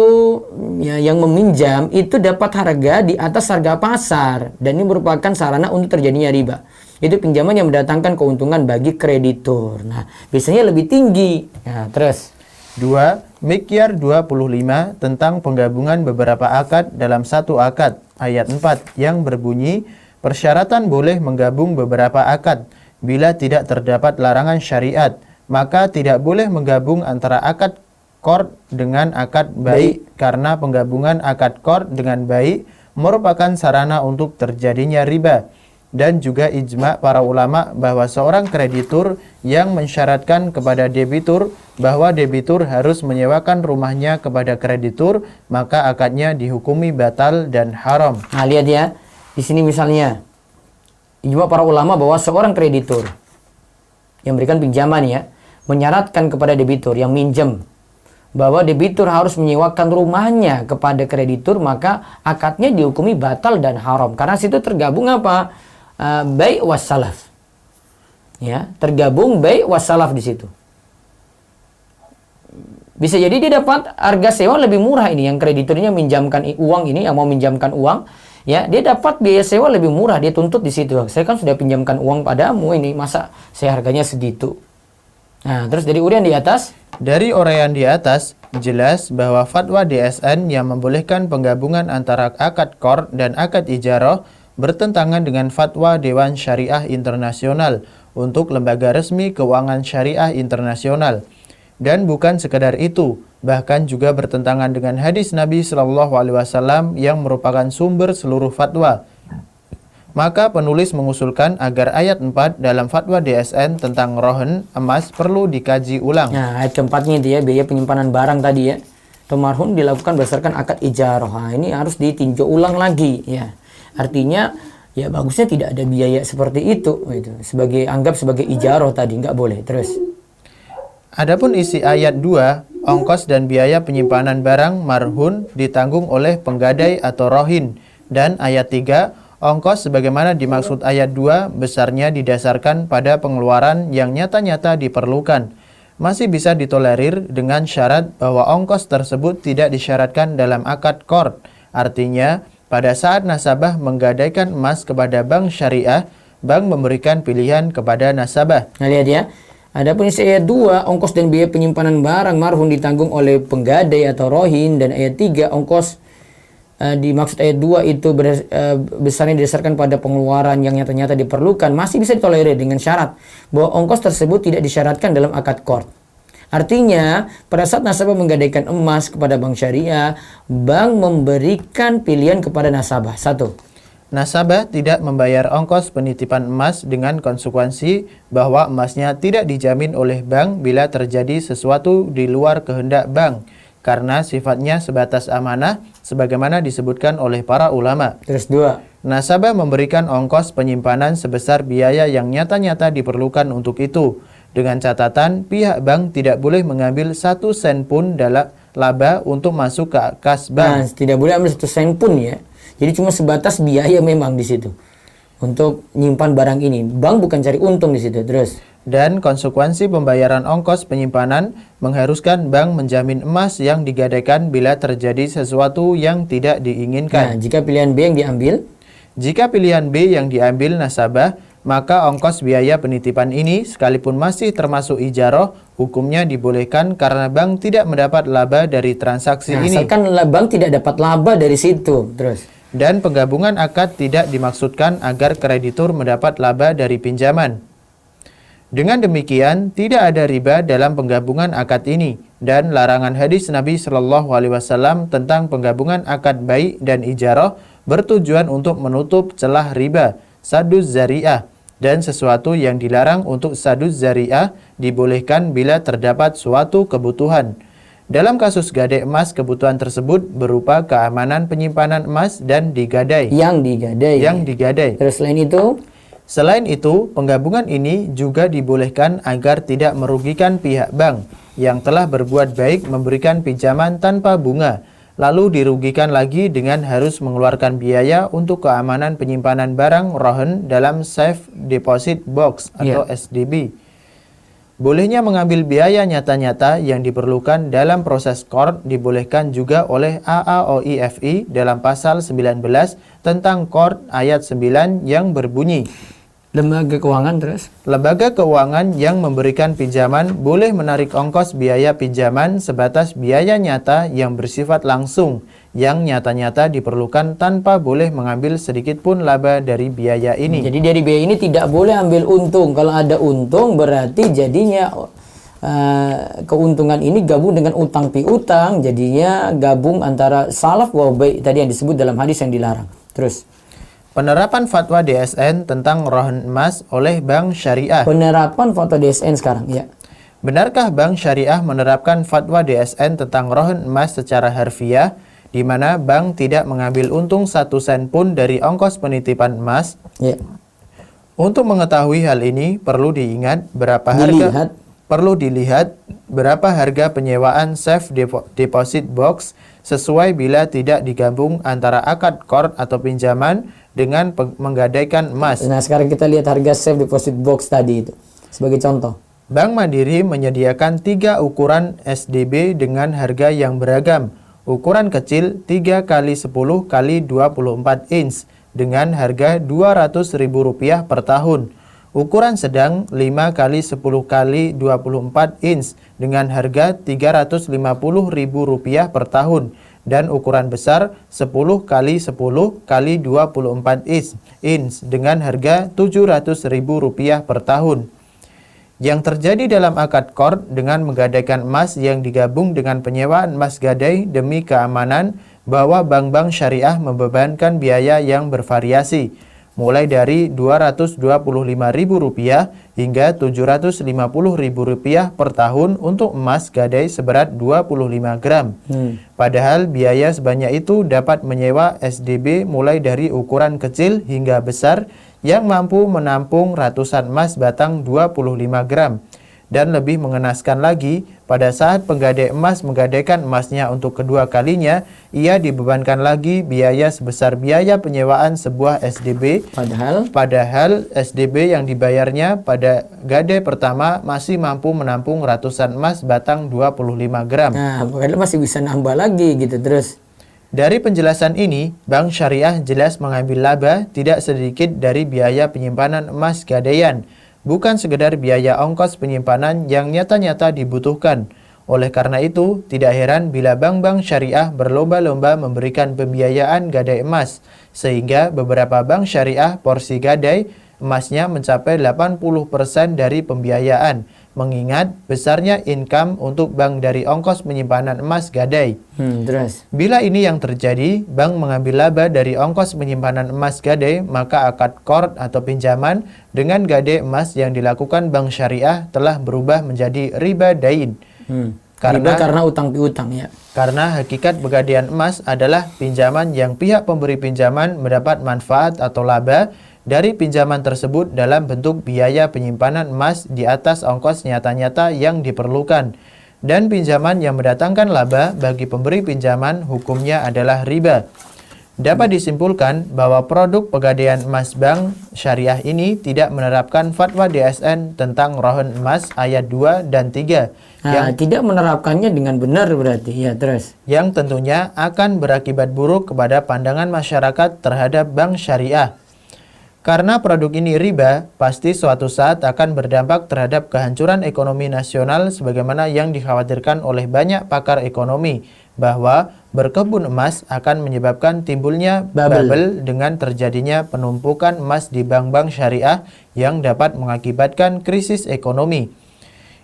ya, yang meminjam itu dapat harga di atas harga pasar dan ini merupakan sarana untuk terjadinya riba. Itu pinjaman yang mendatangkan keuntungan bagi kreditur. Nah, biasanya lebih tinggi. Nah, terus 2. Miqyar 25 tentang penggabungan beberapa akad dalam satu akad, ayat 4 yang berbunyi, persyaratan boleh menggabung beberapa akad. Bila tidak terdapat larangan syariat, maka tidak boleh menggabung antara akad qard dengan akad baik, karena penggabungan akad qard dengan baik merupakan sarana untuk terjadinya riba. Dan juga ijma para ulama bahwa seorang kreditur yang mensyaratkan kepada debitur bahwa debitur harus menyewakan rumahnya kepada kreditur, maka akadnya dihukumi batal dan haram. Nah, lihat ya. Di sini misalnya ijma para ulama bahwa seorang kreditur yang memberikan pinjaman ya, menyaratkan kepada debitur yang minjem bahwa debitur harus menyewakan rumahnya kepada kreditur, maka akadnya dihukumi batal dan haram. Karena situ tergabung apa? Bai' wassalaf. Ya, tergabung bai' wassalaf di situ. Bisa jadi dia dapat harga sewa lebih murah ini, yang krediturnya minjamkan uang ini, yang mau minjamkan uang, ya, dia dapat biaya sewa lebih murah, dia tuntut di situ. Saya kan sudah pinjamkan uang padamu ini, masa saya harganya segitu. Nah, terus dari urian di atas, dari uraian di atas jelas bahwa fatwa DSN yang membolehkan penggabungan antara akad qard dan akad ijarah bertentangan dengan fatwa Dewan Syariah Internasional untuk lembaga resmi keuangan syariah internasional. Dan bukan sekedar itu, bahkan juga bertentangan dengan hadis Nabi SAW yang merupakan sumber seluruh fatwa. Maka penulis mengusulkan agar ayat 4 dalam fatwa DSN tentang rohen emas perlu dikaji ulang. Nah, ayat keempatnya itu ya, biaya penyimpanan barang tadi ya, atau marhun dilakukan berdasarkan akad ijarah. Nah, ini harus ditinjau ulang lagi ya. Artinya ya bagusnya tidak ada biaya seperti itu gitu. Anggap sebagai ijarah tadi, nggak boleh. Terus adapun isi ayat 2, ongkos dan biaya penyimpanan barang marhun ditanggung oleh penggadai atau rohin, dan ayat 3, ongkos sebagaimana dimaksud ayat 2 besarnya didasarkan pada pengeluaran yang nyata-nyata diperlukan. Masih bisa ditolerir dengan syarat bahwa ongkos tersebut tidak disyaratkan dalam akad qard. Artinya pada saat nasabah menggadaikan emas kepada bank syariah, bank memberikan pilihan kepada nasabah. Nah, lihat ya. Adapun isi ayat 2, ongkos dan biaya penyimpanan barang marhun ditanggung oleh penggadai atau rohin, dan ayat 3, ongkos dimaksud ayat 2 itu besarnya didasarkan pada pengeluaran yang nyata-nyata diperlukan, masih bisa ditolerir dengan syarat bahwa ongkos tersebut tidak disyaratkan dalam akad qard. Artinya, pada saat nasabah menggadaikan emas kepada bank syariah, bank memberikan pilihan kepada nasabah. 1. Nasabah tidak membayar ongkos penitipan emas dengan konsekuensi bahwa emasnya tidak dijamin oleh bank bila terjadi sesuatu di luar kehendak bank, karena sifatnya sebatas amanah sebagaimana disebutkan oleh para ulama. Terus 2. Nasabah memberikan ongkos penyimpanan sebesar biaya yang nyata-nyata diperlukan untuk itu, dengan catatan pihak bank tidak boleh mengambil 1 sen pun dalam laba untuk masuk ke kas bank. Nah, tidak boleh ambil 1 sen pun ya. Jadi cuma sebatas biaya memang di situ untuk nyimpan barang ini. Bank bukan cari untung di situ. Terus. Dan konsekuensi pembayaran ongkos penyimpanan mengharuskan bank menjamin emas yang digadaikan bila terjadi sesuatu yang tidak diinginkan. Nah, jika pilihan B yang diambil? Jika pilihan B yang diambil nasabah, maka ongkos biaya penitipan ini sekalipun masih termasuk ijarah, hukumnya dibolehkan karena bank tidak mendapat laba dari transaksi ini. Asalkan bank tidak dapat laba dari situ. Terus. Dan penggabungan akad tidak dimaksudkan agar kreditur mendapat laba dari pinjaman. Dengan demikian, tidak ada riba dalam penggabungan akad ini, dan larangan hadis Nabi SAW tentang penggabungan akad bai' dan ijarah bertujuan untuk menutup celah riba, saduz zari'ah, dan sesuatu yang dilarang untuk saduz zari'ah dibolehkan bila terdapat suatu kebutuhan. Dalam kasus gadai emas, kebutuhan tersebut berupa keamanan penyimpanan emas dan digadai. Yang digadai. Terus Selain itu, penggabungan ini juga dibolehkan agar tidak merugikan pihak bank yang telah berbuat baik memberikan pinjaman tanpa bunga, lalu dirugikan lagi dengan harus mengeluarkan biaya untuk keamanan penyimpanan barang rohen dalam Safe Deposit Box atau SDB. Bolehnya mengambil biaya nyata-nyata yang diperlukan dalam proses QOR dibolehkan juga oleh AAOIFI dalam pasal 19 tentang QOR ayat 9 yang berbunyi, Lembaga keuangan terus. lembaga keuangan yang memberikan pinjaman boleh menarik ongkos biaya pinjaman sebatas biaya nyata yang bersifat langsung yang nyata-nyata diperlukan tanpa boleh mengambil sedikit pun laba dari biaya ini. Jadi dari biaya ini tidak boleh ambil untung. Kalau ada untung berarti jadinya keuntungan ini gabung dengan utang piutang, jadinya gabung antara salaf wa bai' tadi yang disebut dalam hadis yang dilarang. Terus Penerapan fatwa DSN tentang rohen emas oleh Bank Syariah. penerapan foto DSN sekarang ya. Benarkah Bank Syariah menerapkan fatwa DSN tentang rohen emas secara harfiah, di mana bank tidak mengambil untung 1 sen pun dari ongkos penitipan emas? Ya. Untuk mengetahui hal ini perlu dilihat berapa harga penyewaan Safe Deposit Box sesuai bila tidak digabung antara akad QOR atau pinjaman dengan menggadaikan emas. Nah, sekarang kita lihat harga Safe Deposit Box tadi itu sebagai contoh. Bank Mandiri menyediakan 3 ukuran SDB dengan harga yang beragam. Ukuran kecil 3 x 10 x 24 inch dengan harga Rp200.000 per tahun. Ukuran sedang 5 x 10 x 24 inch dengan harga Rp350.000 per tahun. Dan ukuran besar 10 x 10 x 24 inch dengan harga Rp700.000 per tahun. Yang terjadi dalam akad QOR dengan menggadaikan emas yang digabung dengan penyewaan emas gadai demi keamanan bahwa bank-bank syariah membebankan biaya yang bervariasi, mulai dari Rp225.000 hingga Rp750.000 per tahun untuk emas gadai seberat 25 gram. Padahal biaya sebanyak itu dapat menyewa SDB mulai dari ukuran kecil hingga besar yang mampu menampung ratusan emas batang 25 gram. Dan lebih mengenaskan lagi, pada saat penggadai emas menggadaikan emasnya untuk kedua kalinya, ia dibebankan lagi biaya sebesar biaya penyewaan sebuah SDB. Padahal SDB yang dibayarnya pada gadai pertama masih mampu menampung ratusan emas batang 25 gram. Nah, padahal masih bisa nambah lagi gitu terus. Dari penjelasan ini, Bank Syariah jelas mengambil laba tidak sedikit dari biaya penyimpanan emas gadaian, bukan sekedar biaya ongkos penyimpanan yang nyata-nyata dibutuhkan. Oleh karena itu, tidak heran bila bank-bank syariah berlomba-lomba memberikan pembiayaan gadai emas, sehingga beberapa bank syariah porsi gadai emasnya mencapai 80% dari pembiayaan, mengingat besarnya income untuk bank dari ongkos penyimpanan emas gadai. Terus. Bila ini yang terjadi, bank mengambil laba dari ongkos penyimpanan emas gadai, maka akad QOR atau pinjaman dengan gadai emas yang dilakukan bank syariah telah berubah menjadi riba dain. Karena utang piutang ya. Karena hakikat pegadaian emas adalah pinjaman yang pihak pemberi pinjaman mendapat manfaat atau laba dari pinjaman tersebut dalam bentuk biaya penyimpanan emas di atas ongkos nyata-nyata yang diperlukan. Dan pinjaman yang mendatangkan laba bagi pemberi pinjaman hukumnya adalah riba. Dapat disimpulkan bahwa produk pegadaian emas bank syariah ini tidak menerapkan fatwa DSN tentang rohen emas ayat 2 dan 3. Tidak menerapkannya dengan benar berarti ya terus. Yang tentunya akan berakibat buruk kepada pandangan masyarakat terhadap bank syariah. Karena produk ini riba, pasti suatu saat akan berdampak terhadap kehancuran ekonomi nasional sebagaimana yang dikhawatirkan oleh banyak pakar ekonomi, bahwa berkebun emas akan menyebabkan timbulnya bubble dengan terjadinya penumpukan emas di bank-bank syariah yang dapat mengakibatkan krisis ekonomi.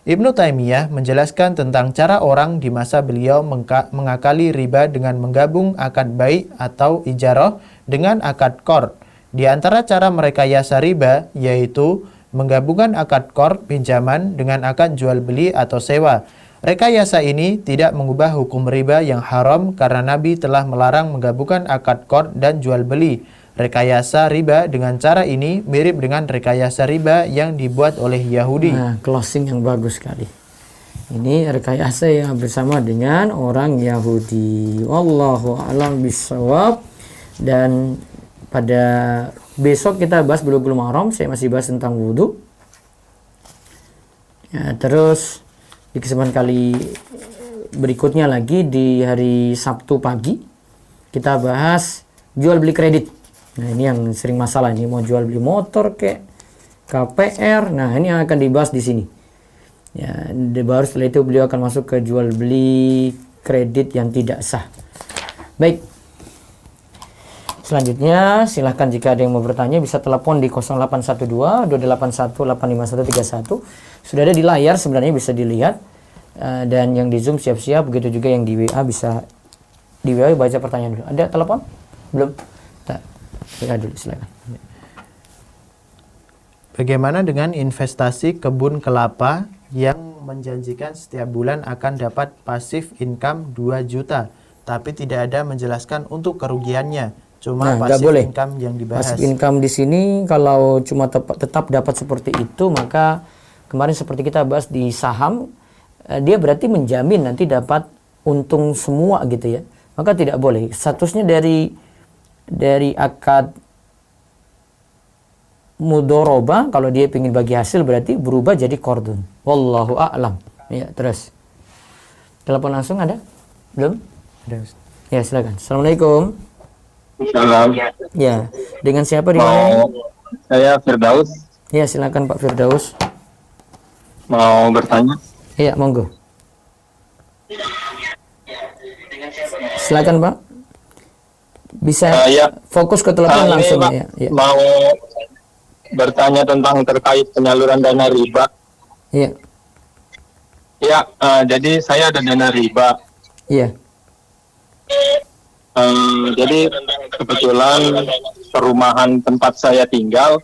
Ibnu Taimiyah menjelaskan tentang cara orang di masa beliau mengakali riba dengan menggabung akad bai' atau ijarah dengan akad QOR. Di antara cara merekayasa riba yaitu menggabungkan akad QOR pinjaman dengan akad jual beli atau sewa. Rekayasa ini tidak mengubah hukum riba yang haram karena Nabi telah melarang menggabungkan akad QOR dan jual beli. Rekayasa riba dengan cara ini mirip dengan rekayasa riba yang dibuat oleh Yahudi. Closing yang bagus sekali. Ini rekayasa yang bersama dengan orang Yahudi. Wallahu a'lam bishawab. Dan pada besok kita bahas Bulughul Maram. Saya masih bahas tentang wudhu. Ya, terus di kesempatan kali berikutnya lagi di hari Sabtu pagi kita bahas jual beli kredit. Nah, ini yang sering masalah ini, mau jual beli motor kayak KPR. Nah, ini yang akan dibahas di sini. Ya, baru setelah itu beliau akan masuk ke jual beli kredit yang tidak sah. Baik. Selanjutnya silahkan jika ada yang mau bertanya bisa telepon di 0812 281 85131. Sudah ada di layar sebenarnya, bisa dilihat. Dan yang di Zoom siap-siap, begitu juga yang di WA bisa di WA baca pertanyaan dulu. Ada telepon? Belum? Tak. WA dulu silakan. Bagaimana dengan investasi kebun kelapa yang menjanjikan setiap bulan akan dapat passive income 2 juta, tapi tidak ada menjelaskan untuk kerugiannya, cuma passive income yang dibahas. Passive income di sini kalau cuma tetap dapat seperti itu, maka kemarin seperti kita bahas di saham, dia berarti menjamin nanti dapat untung semua gitu ya. Maka tidak boleh. Statusnya dari akad mudoroba, kalau dia ingin bagi hasil berarti berubah jadi kordun. Wallahu a'lam. Ya, terus. Telepon langsung ada? Belum? Ada. Ya, silakan. Assalamualaikum. Salam. Ya, dengan siapa di mana? Saya Firdaus. Ya, silakan Pak Firdaus. Mau bertanya? Iya, monggo. Silakan Pak. Bisa Ya. fokus ke telepon langsung ini, ya. Ya. Mau bertanya tentang terkait penyaluran dana riba. Iya. Ya, jadi saya ada dana riba. Iya. Jadi kebetulan perumahan tempat saya tinggal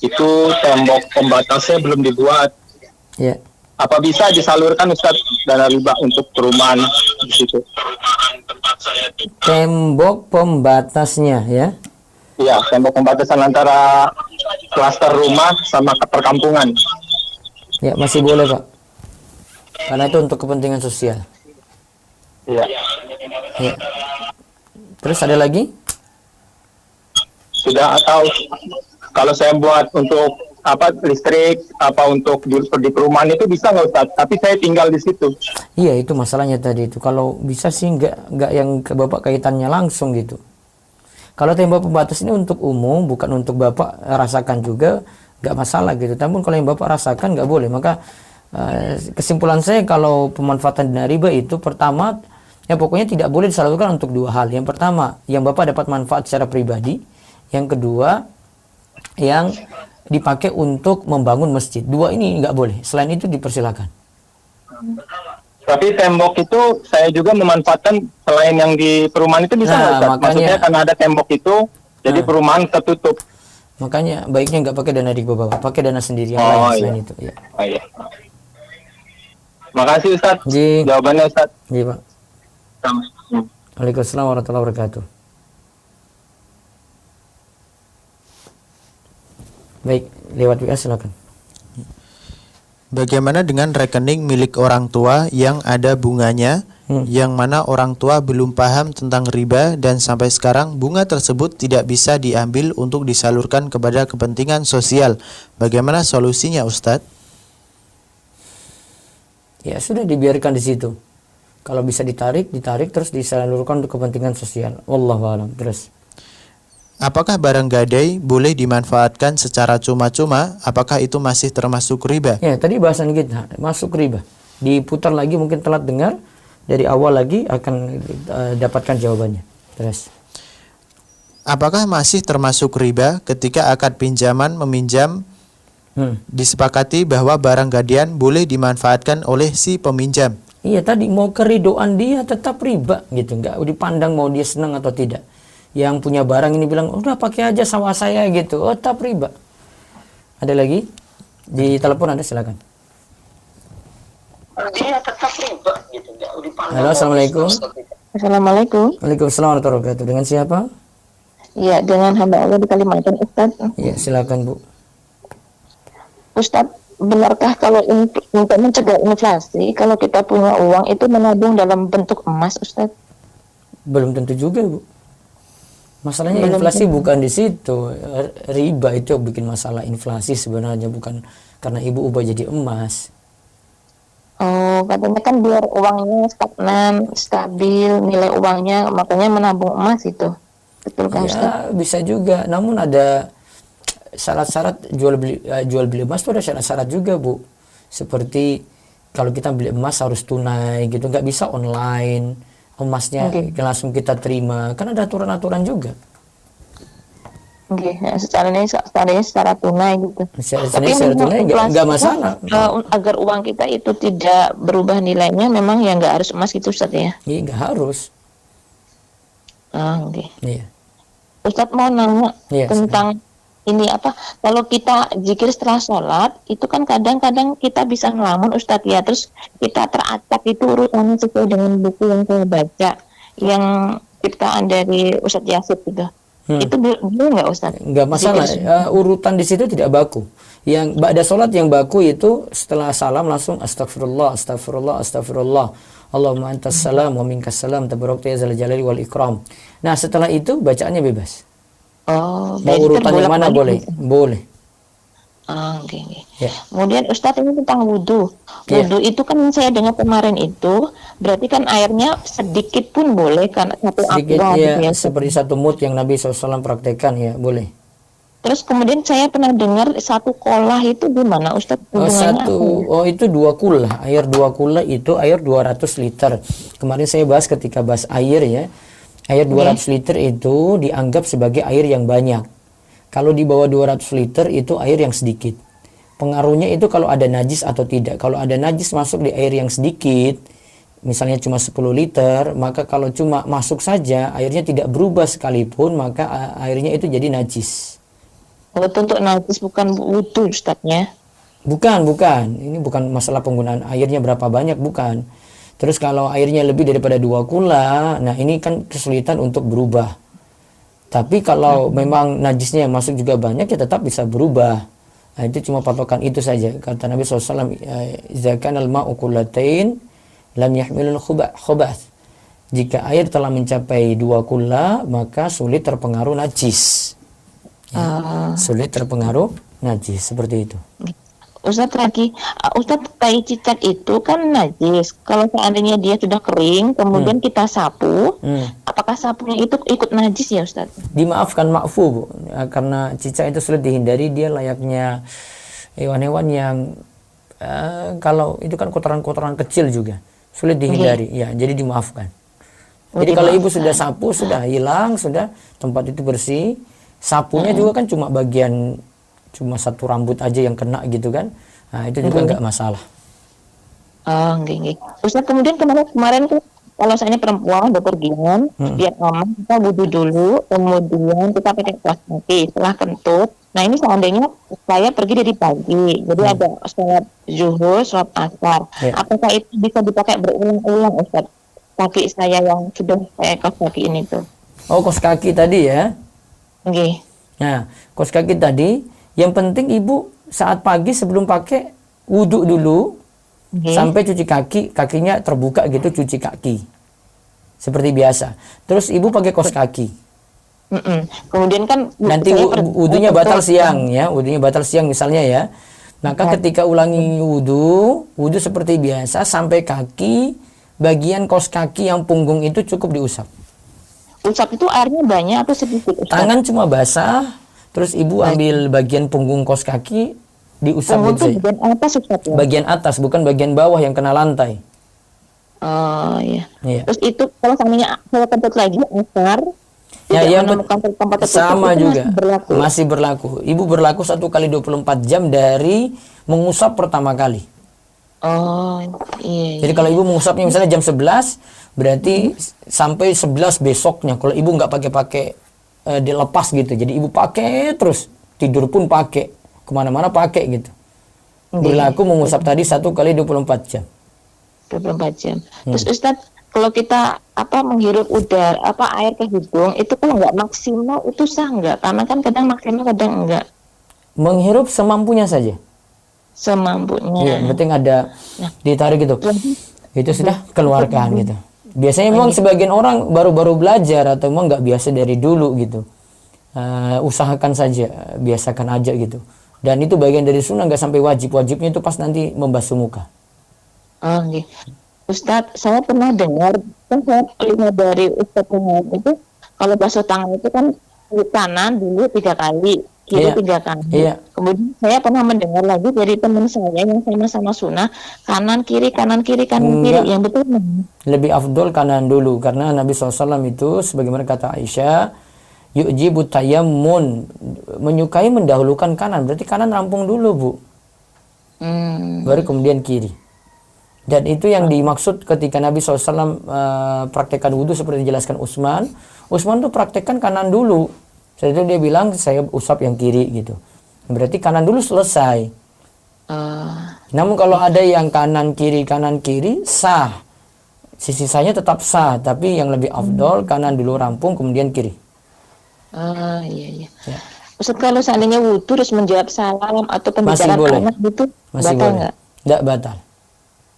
itu tembok pembatasnya belum dibuat. Iya. Apa bisa disalurkan Ustaz dana riba untuk perumahan di situ? Tembok pembatasnya ya. Iya, tembok pembatasan antara klaster rumah sama perkampungan. Ya, masih boleh Pak. Karena itu untuk kepentingan sosial. Iya. Ya. Terus ada lagi? Sudah, atau kalau saya buat untuk listrik untuk di perumahan itu bisa nggak Ustaz? Tapi saya tinggal di situ. Iya, itu masalahnya tadi itu. Kalau bisa sih nggak yang ke Bapak kaitannya langsung gitu. Kalau tembok pembatas ini untuk umum, bukan untuk Bapak rasakan juga, nggak masalah gitu. Namun kalau yang Bapak rasakan nggak boleh. Maka kesimpulan saya kalau pemanfaatan dana riba itu pertama, ya pokoknya tidak boleh disalurkan untuk dua hal. Yang pertama, yang Bapak dapat manfaat secara pribadi. Yang kedua, yang dipakai untuk membangun masjid. Dua ini nggak boleh. Selain itu dipersilakan. Tapi tembok itu saya juga memanfaatkan selain yang di perumahan itu bisa nggak Ustaz? Maksudnya karena ada tembok itu, jadi perumahan tertutup. Makanya baiknya nggak pakai dana riba Bapak, pakai dana sendiri yang lain selain itu. Ya. Oh iya. Makasih Ustaz. Ji. Jawabannya Ustaz. Iya Pak. Waalaikumsalam warahmatullahi wabarakatuh. Baik, lewat WA silakan. Bagaimana dengan rekening milik orang tua yang ada bunganya, yang mana orang tua belum paham tentang riba dan sampai sekarang bunga tersebut tidak bisa diambil untuk disalurkan kepada kepentingan sosial. Bagaimana solusinya Ustadz? Ya sudah, dibiarkan di situ. Kalau bisa ditarik terus disalurkan untuk kepentingan sosial. Wallahu a'lam. Terus. Apakah barang gadai boleh dimanfaatkan secara cuma-cuma? Apakah itu masih termasuk riba? Ya, tadi bahasan kita masuk riba. Diputar lagi, mungkin telat dengar, dari awal lagi akan dapatkan jawabannya. Terus. Apakah masih termasuk riba ketika akad pinjaman meminjam disepakati bahwa barang gadaian boleh dimanfaatkan oleh si peminjam? Iya, tadi mau keridoan dia tetap riba gitu, nggak dipandang mau dia senang atau tidak. Yang punya barang ini bilang, udah pakai aja sawah saya gitu, tetap riba. Ada lagi? Di telepon ada, silakan. Dia tetap riba gitu, nggak dipandang. Halo, assalamualaikum. Assalamualaikum. Waalaikumsalam warahmatullahi wabarakatuh. Dengan siapa? Iya, dengan hamba Allah di Kalimantan, Ustaz. Iya, silakan Bu. Ustaz, benarkah kalau untuk mencegah inflasi, kalau kita punya uang itu menabung dalam bentuk emas, Ustaz? Belum tentu juga, Bu. Masalahnya Belum inflasi tentu. bukan di situ. Riba itu yang bikin masalah inflasi sebenarnya, bukan karena ibu ubah jadi emas. Oh, katanya kan biar uangnya stagnan, stabil nilai uangnya, makanya menabung emas itu. Betul kan, Ustaz? Ya, bisa juga. Namun ada syarat-syarat jual beli emas itu ada syarat-syarat juga, Bu. Seperti kalau kita beli emas harus tunai gitu, nggak bisa online. Emasnya Oke. langsung kita terima. Kan ada aturan-aturan juga. Oke, nah, secara tunai gitu. Tapi Secara memang tunai inflasi nggak itu, masalah. agar uang kita itu tidak berubah nilainya, memang ya nggak harus emas gitu, Ustaz ya. Iya, nggak harus. Oke. Iya. Ustaz mau nanya Iya, tentang ini apa? Kalau kita zikir setelah sholat, itu kan kadang-kadang kita bisa ngelamun, Ustaz ya. Terus kita teracak itu urutannya sesuai dengan buku yang saya baca, yang ciptaan dari Ustaz Yasid gitu. Itu boleh nggak, Ustaz? nggak masalah. Zikir Urutan di situ tidak baku. Yang ba'da sholat yang baku itu setelah salam langsung astagfirullah, astagfirullah, astagfirullah. Allahumma antas salam wa minkas salam tabarakta ya zal jalali wal ikram. Nah, setelah itu bacaannya bebas. Oh, Mau jadi urutan yang mana terbolak-balik boleh? gitu. Boleh. Oke, oke. Ya. Kemudian Ustadz ini tentang wudhu. Iya. Wudhu itu kan saya dengar kemarin itu, berarti kan airnya sedikit pun boleh kan, satu Sedikit aqua gitu ya, ya. seperti satu mut yang Nabi SAW praktekkan ya, boleh. Terus kemudian saya pernah dengar satu kolah itu gimana Ustadz? Oh, Hubungannya apa ya? itu 2 kula. Air 2 kula itu air 200 liter. Kemarin saya bahas ketika bahas air ya. Air 200 liter itu dianggap sebagai air yang banyak. Kalau di bawah 200 liter itu air yang sedikit. Pengaruhnya itu kalau ada najis atau tidak. Kalau ada najis masuk di air yang sedikit, misalnya cuma 10 liter, maka kalau cuma masuk saja, airnya tidak berubah sekalipun, maka airnya itu jadi najis. Oh, itu untuk najis bukan wudhu Ustadznya. Bukan. Ini bukan masalah penggunaan airnya berapa banyak, bukan. Terus kalau airnya lebih daripada 2 kula, nah ini kan kesulitan untuk berubah. Tapi kalau memang najisnya yang masuk juga banyak, ya tetap bisa berubah. Nah, itu cuma patokan itu saja. Kata Nabi SAW, "Idza kana al-ma'u qullatain, lam yahmilul khubath." Jika air telah mencapai 2 kula, maka sulit terpengaruh najis. Ya, sulit terpengaruh najis, seperti itu. Ustadz lagi, Ustadz tai cicak itu kan najis. Kalau seandainya dia sudah kering, kemudian kita sapu, apakah sapunya itu ikut najis ya Ustadz? Dimaafkan, ma'fu, Bu. Ya, karena cicak itu sulit dihindari, dia layaknya hewan-hewan yang kalau itu kan kotoran-kotoran kecil juga, sulit dihindari. Ya, jadi dimaafkan. Jadi kalau ibu sudah sapu, sudah hilang, sudah tempat itu bersih. Sapunya juga kan cuma satu rambut aja yang kena gitu kan. Nah, itu juga nggak masalah. Oh, enggak. Ustaz, kemudian kemarin tuh kalau saya perempuan bepergian, biar aman kita wudhu dulu, kemudian kita pakai kaos kaki setelah kentut. Nah ini seandainya saya pergi dari pagi, jadi ada sholat zuhur, sholat asar. Ya. Apakah itu bisa dipakai berulang-ulang, Ustaz? Kaki saya yang sudah saya kaos kaki ini tuh. Oh, kaos kaki tadi ya. Oke. Nah, kaos kaki tadi, yang penting ibu saat pagi sebelum pakai wudhu dulu, sampai cuci kaki, kakinya terbuka gitu, cuci kaki seperti biasa. Terus ibu pakai kaos kaki. Kemudian kan Nanti wudhunya batal siang ya, wudhunya batal siang misalnya ya. Maka ketika ulangi wudhu seperti biasa sampai kaki, bagian kaos kaki yang punggung itu cukup diusap. Usap itu airnya banyak atau sedikit, Ustaz? Tangan cuma basah, terus ibu ambil bagian punggung kaos kaki, diusap Punggung gitu itu saja. bagian atas, Ustaz ya? Bagian atas, bukan bagian bawah yang kena lantai. Oh iya. Iya. Terus itu kalau seandainya saya kentut lagi asar, Ya, tidak yang menemukan tempat tertutup, sama itu juga. masih berlaku. Ibu berlaku 1 kali 24 jam dari mengusap pertama kali. Oh iya. Jadi kalau ibu mengusapnya misalnya jam 11, berarti sampai 11 besoknya. Kalau ibu nggak pakai dilepas gitu, jadi ibu pakai terus, tidur pun pakai, kemana-mana pakai gitu. Berlaku mengusap tadi 1 kali 24 jam. 24 jam. Terus Ustadz, kalau kita menghirup udara air ke hidung itu kalau nggak maksimal itu sah nggak? Karena kan kadang maksimal kadang enggak. Menghirup semampunya saja. semampunya. Berarti nggak ada ditarik gitu. Itu sudah keluarkan gitu. Biasanya memang sebagian orang baru-baru belajar atau memang nggak biasa dari dulu gitu. Usahakan saja, biasakan aja gitu. Dan itu bagian dari sunnah, nggak sampai wajib. Wajibnya itu pas nanti membasuh muka. Oh, iya. Ustadz, saya pernah dengar, kan saya lihat dari Ustadz Muhammad itu, kalau basuh tangan itu kan kiri kanan dulu 3 kali, kiri Iya. 3 kali. Iya. Kemudian saya pernah mendengar lagi dari teman saya yang sama-sama sunnah, kanan kiri, kanan kiri, kanan kiri. Enggak. Yang betul mana? Lebih afdol kanan dulu, karena Nabi SAW itu sebagaimana kata Aisyah, yu'jibu tayammun, menyukai mendahulukan kanan, berarti kanan rampung dulu Bu, baru kemudian kiri. Dan itu yang dimaksud ketika Nabi SAW praktekkan wudhu seperti dijelaskan Utsman. Utsman tuh praktekkan kanan dulu. Setelah itu dia bilang saya usap yang kiri gitu. Berarti kanan dulu selesai. Namun kalau ada yang kanan kiri sah. Sisanya tetap sah, tapi yang lebih afdol kanan dulu rampung kemudian kiri. Iya. Ya. Ustaz, kalau seandainya wudhu terus menjawab salam atau Masih pembicaraan boleh. anak itu Masih batal boleh. nggak? Tidak batal.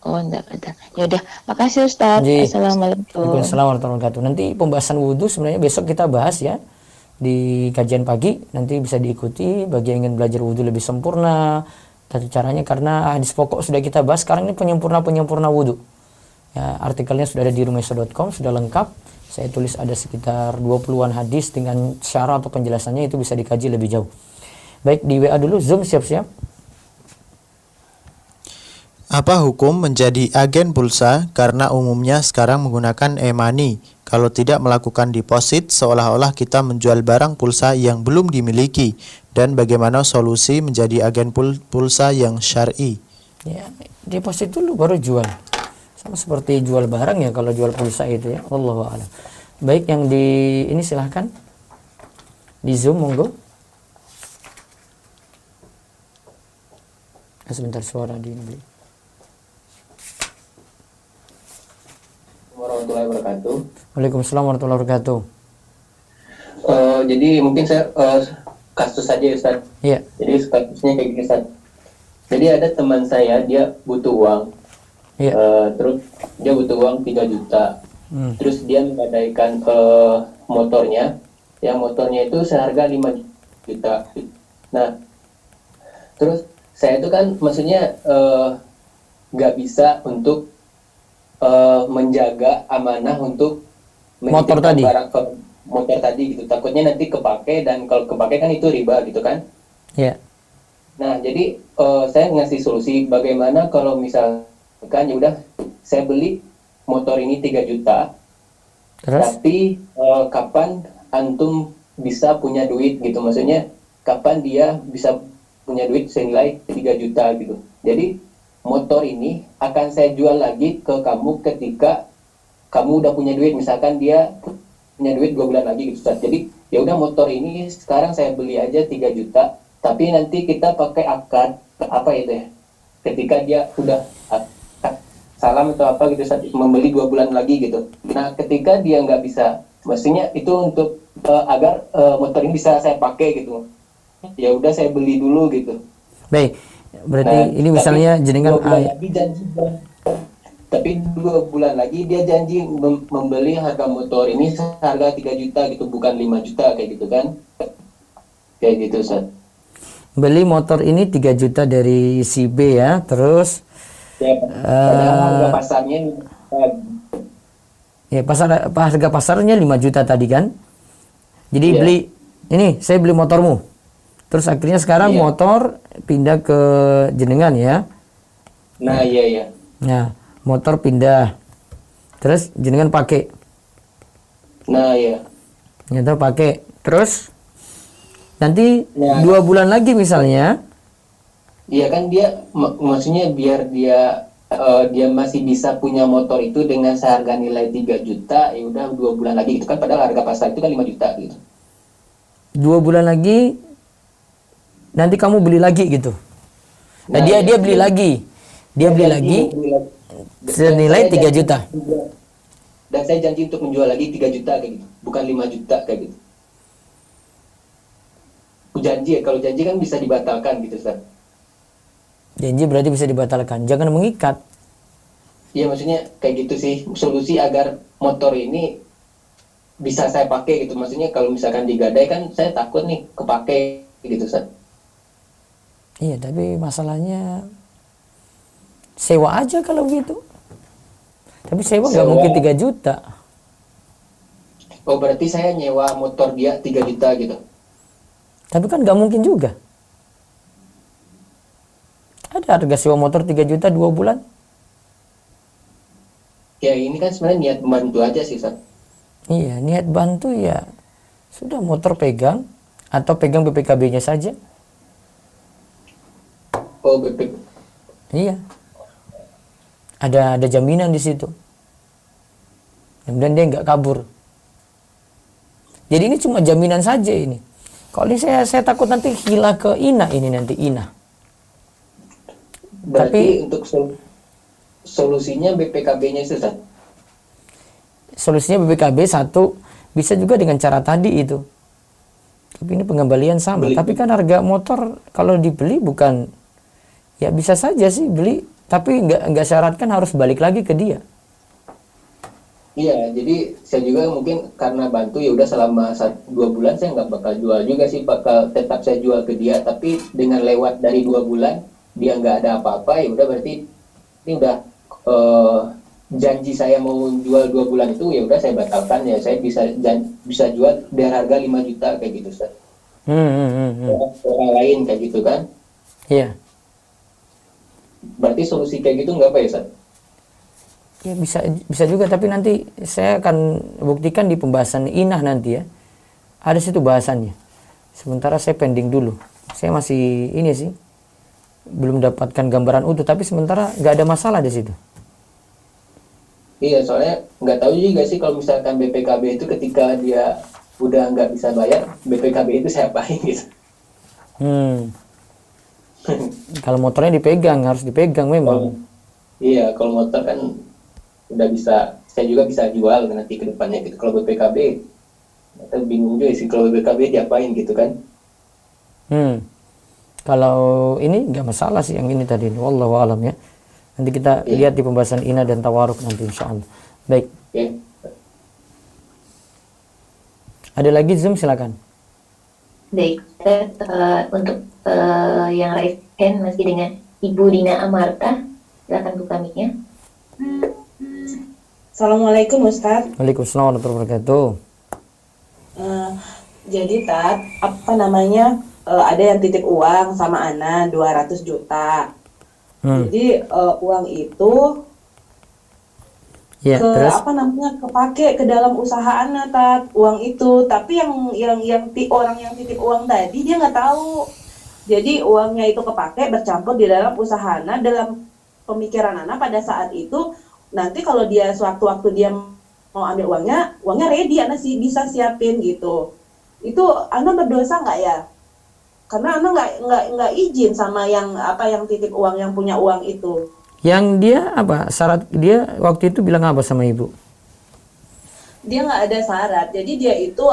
Oh, enggak batal. Ya udah, makasih Ustaz. Jadi, Assalamualaikum. Waalaikumsalam warahmatullahi wabarakatuh. Nanti pembahasan wudhu sebenarnya besok kita bahas ya di kajian pagi. Nanti bisa diikuti bagi yang ingin belajar wudhu lebih sempurna. Tata caranya, karena hadis pokok sudah kita bahas. Sekarang ini penyempurna wudhu. Ya, artikelnya sudah ada di rumeso.com, sudah lengkap. Saya tulis ada sekitar 20-an hadis dengan syarah atau penjelasannya, itu bisa dikaji lebih jauh. Baik, di WA dulu, Zoom siap-siap. Apa hukum menjadi agen pulsa karena umumnya sekarang menggunakan e-money? Kalau tidak melakukan deposit, seolah-olah kita menjual barang pulsa yang belum dimiliki. Dan bagaimana solusi menjadi agen pulsa yang syar'i? Ya, deposit dulu baru jual. Sama seperti jual barang ya, kalau jual pulsa itu ya. Wallahu a'lam. Baik, yang di ini silahkan. Di Zoom monggo. Sebentar, suara di ini. Warahmatullahi wabarakatuh. Waalaikumsalam warahmatullahi wabarakatuh. Jadi mungkin saya kasus saja ya Ustaz. Iya. Jadi kasusnya kayak gini Ustaz. Jadi ada teman saya, dia butuh uang. Iya. Terus dia butuh uang 3 juta. Terus dia menggadaikan motornya. Yang motornya itu seharga 5 juta. Nah, terus saya itu kan maksudnya nggak bisa untuk menjaga amanah untuk Motor menitipkan tadi? barang ke motor tadi gitu, takutnya nanti kepake, dan kalau kepake kan itu riba gitu kan. Iya. Nah jadi saya ngasih solusi bagaimana kalau misalkan ya udah saya beli motor ini 3 juta, Terus? tapi kapan antum bisa punya duit gitu, maksudnya kapan dia bisa punya duit senilai 3 juta gitu. Jadi motor ini akan saya jual lagi ke kamu ketika kamu udah punya duit, misalkan dia punya duit 2 bulan lagi gitu Ustaz. Jadi ya udah motor ini sekarang saya beli aja 3 juta, tapi nanti kita pakai akad apa itu ya, ketika dia udah salam atau apa gitu Ustaz, membeli 2 bulan lagi gitu. Nah ketika dia nggak bisa, maksudnya itu untuk agar motor ini bisa saya pakai gitu, ya udah saya beli dulu gitu. Baik. Berarti ini misalnya jenengan tapi 2 bulan lagi dia janji membeli harga motor ini seharga 3 juta gitu, bukan 5 juta kayak gitu kan. Kayak gitu Ustaz. beli motor ini 3 juta dari si B ya, terus Ya, padahal harga pasarnya ya harga pasarnya 5 juta tadi kan. Jadi Iya. beli ini, saya beli motormu. Terus akhirnya sekarang Iya. motor pindah ke jenengan ya. nah iya. Nah, motor pindah. Terus jenengan pakai. Nah iya. Nyata pakai. Terus nanti Nah. 2 bulan lagi misalnya. Iya kan dia maksudnya biar dia dia masih bisa punya motor itu dengan seharga nilai 3 juta, ya udah 2 bulan lagi gitu kan, padahal harga pasar itu kan 5 juta gitu. 2 bulan lagi nanti kamu beli lagi gitu. Nah, Nah, dia beli lagi. Dia beli lagi senilai 3 juta. Dan saya janji untuk menjual lagi 3 juta kayak gitu, bukan 5 juta kayak gitu. Janji ya, kalau janji kan bisa dibatalkan gitu Ustaz. Janji berarti bisa dibatalkan. Jangan mengikat. Iya, maksudnya kayak gitu sih, solusi agar motor ini bisa saya pakai gitu. Maksudnya kalau misalkan digadai kan saya takut nih kepake gitu, Ustaz. Iya, tapi masalahnya sewa aja kalau gitu. Tapi sewa nggak Sewa. mungkin 3 juta. Oh, berarti saya nyewa motor dia 3 juta gitu. Tapi kan nggak mungkin juga. Ada harga sewa motor 3 juta 2 bulan. Ya ini kan sebenarnya niat membantu aja sih, Ustaz. Iya, niat bantu ya. Sudah motor pegang atau pegang BPKB-nya saja. Oh, BP. Iya. Ada jaminan di situ. Kemudian dia nggak kabur. Jadi ini cuma jaminan saja ini. Kalau ini saya takut nanti hilang ke Ina ini nanti Ina. Berarti untuk solusinya BPKB-nya itu, Ustaz. Solusinya BPKB satu, bisa juga dengan cara tadi itu. Tapi ini pengembalian sama. Beli. Tapi kan harga motor kalau dibeli bukan, ya bisa saja sih beli, tapi nggak syaratkan harus balik lagi ke dia. Iya, jadi saya juga mungkin karena bantu ya udah selama 2 bulan saya nggak bakal jual juga sih, bakal tetap saya jual ke dia. Tapi dengan lewat dari 2 bulan dia nggak ada apa-apa, ya udah berarti ini udah janji saya mau jual 2 bulan itu ya udah saya batalkan, ya saya bisa jual dari harga 5 juta kayak gitu, Ustaz. Orang lain kayak gitu kan. Iya. Berarti solusi kayak gitu nggak apa ya, Ustaz? Ya bisa juga, tapi nanti saya akan buktikan di pembahasan Inah nanti ya. Ada situ bahasannya. Sementara saya pending dulu. Saya masih ini sih belum dapatkan gambaran utuh, tapi sementara nggak ada masalah di situ. Iya, soalnya nggak tahu juga sih kalau misalkan BPKB itu ketika dia udah nggak bisa bayar, BPKB itu saya apain gitu. Kalau motornya dipegang, harus dipegang memang. Iya, kalau motor kan udah bisa, saya juga bisa jual nanti ke depannya gitu. Kalau BPKB, kita bingung juga sih kalau BPKB diapain gitu kan. Kalau ini nggak masalah sih yang ini tadi. Wallahu alam ya. Nanti kita lihat di pembahasan Ina dan Tawaruk nanti insyaallah. Baik. Oke. Ada lagi Zoom silakan. Baik, untuk yang raise hand masih dengan Ibu Dina Amarta, silakan buka mic-nya. Assalamualaikum Ustadz. Waalaikumsalam warahmatullahi wabarakatuh. Jadi Tat, apa namanya, ada yang titip uang sama Ana 200 juta. Jadi uang itu terus? kepake ke dalam usaha Ana, Tat, uang itu. Tapi orang yang titip uang tadi dia nggak tahu. Jadi uangnya itu kepake bercampur di dalam usaha Ana. Dalam pemikiran Ana pada saat itu, nanti kalau dia sewaktu-waktu dia mau ambil uangnya ready, Ana sih bisa siapin gitu. Itu Ana berdosa nggak ya? Karena Ana nggak izin sama yang titip uang, yang punya uang itu. Yang dia apa? Syarat dia waktu itu bilang apa sama ibu? Dia nggak ada syarat. Jadi dia itu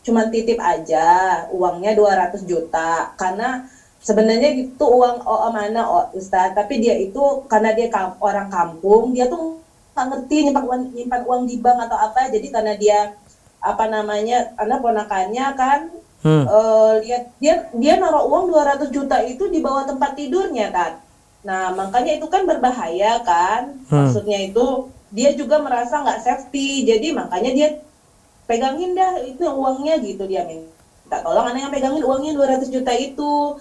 cuma titip aja uangnya 200 juta. Karena sebenarnya itu uang mana Ustaz, tapi dia itu karena dia orang kampung, dia tuh nggak ngerti nyimpan uang di bank atau apa. Jadi karena dia anak ponakannya kan, dia naruh uang 200 juta itu di bawah tempat tidurnya kan. Nah makanya itu kan berbahaya kan. Maksudnya itu dia juga merasa nggak safety, jadi makanya dia pegangin dah itu uangnya gitu. Dia minta tolong anak yang pegangin uangnya 200 juta itu.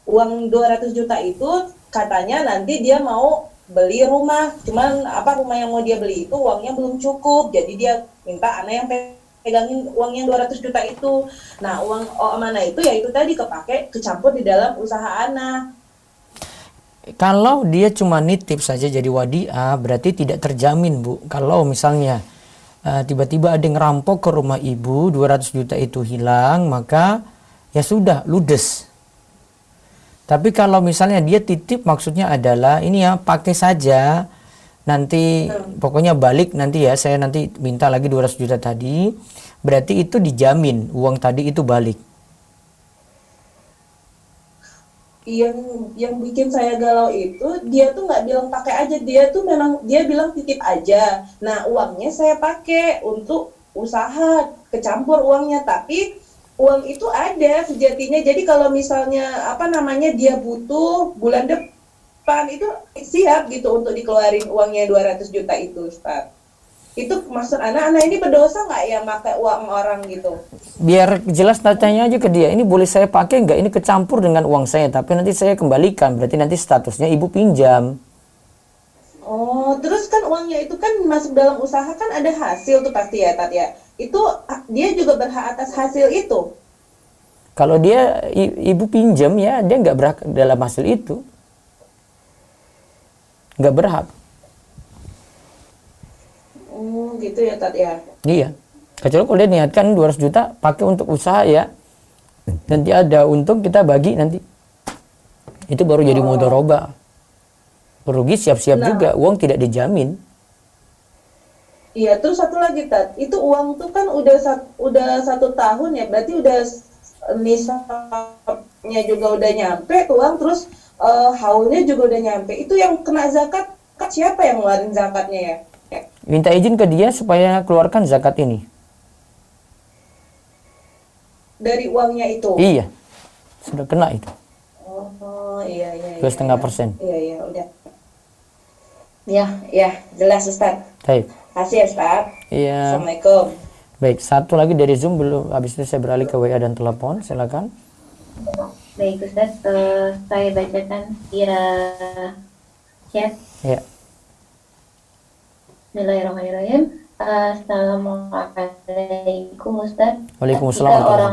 Uang 200 juta itu katanya nanti dia mau beli rumah, cuman rumah yang mau dia beli itu uangnya belum cukup, jadi dia minta anak yang pegangin uangnya 200 juta itu. Nah uang mana itu ya itu tadi kepake kecampur di dalam usaha anak. Kalau dia cuma nitip saja jadi wadiah, berarti tidak terjamin, Bu. Kalau misalnya tiba-tiba ada yang ngerampok ke rumah ibu, 200 juta itu hilang, maka ya sudah, ludes. Tapi kalau misalnya dia titip, maksudnya adalah ini ya pakai saja, nanti pokoknya balik nanti ya, saya nanti minta lagi 200 juta tadi, berarti itu dijamin uang tadi itu balik. yang bikin saya galau itu dia tuh nggak bilang pakai aja, dia tuh memang dia bilang titip aja. Nah uangnya saya pakai untuk usaha, kecampur uangnya, tapi uang itu ada sejatinya. Jadi kalau misalnya apa namanya dia butuh bulan depan itu siap gitu untuk dikeluarin uangnya 200 juta itu, Ustaz. Itu maksud anak-anak ini berdosa nggak ya pakai uang orang gitu? Biar jelas tanya aja ke dia, ini boleh saya pakai nggak? Ini kecampur dengan uang saya, tapi nanti saya kembalikan. Berarti nanti statusnya ibu pinjam. Oh, terus kan uangnya itu kan masuk dalam usaha kan ada hasil tuh pasti ya, Tat ya. Itu dia juga berhak atas hasil itu. Kalau dia ibu pinjam ya, dia nggak berhak dalam hasil itu. Nggak berhak. Oh, gitu ya, Tat ya. Iya. Kecuali kalau dia niatkan 200 juta pakai untuk usaha ya. Nanti ada untung kita bagi nanti. Itu baru jadi mudharabah. Rugi siap-siap juga, uang tidak dijamin. Iya, terus satu lagi, Tat. Itu uang tuh kan udah 1 tahun ya, berarti udah nisabnya juga udah nyampe tuh uang, terus haulnya juga udah nyampe. Itu yang kena zakat, siapa yang ngeluarin zakatnya ya? Minta izin ke dia supaya keluarkan zakat ini. Dari uangnya itu? Iya, sudah kena itu. Oh, iya. 2,5%. Iya, udah. Ya, jelas, Ustaz. Baik. Kasih ya, Ustaz. Iya. Assalamualaikum. Baik, satu lagi dari Zoom belum. Habis itu saya beralih ke WA dan telepon. Silakan. Baik Ustaz, saya bacakan via chat. Ya. Bismillahirrahmanirrahim. Assalamualaikum Ustaz. Waalaikumsalam.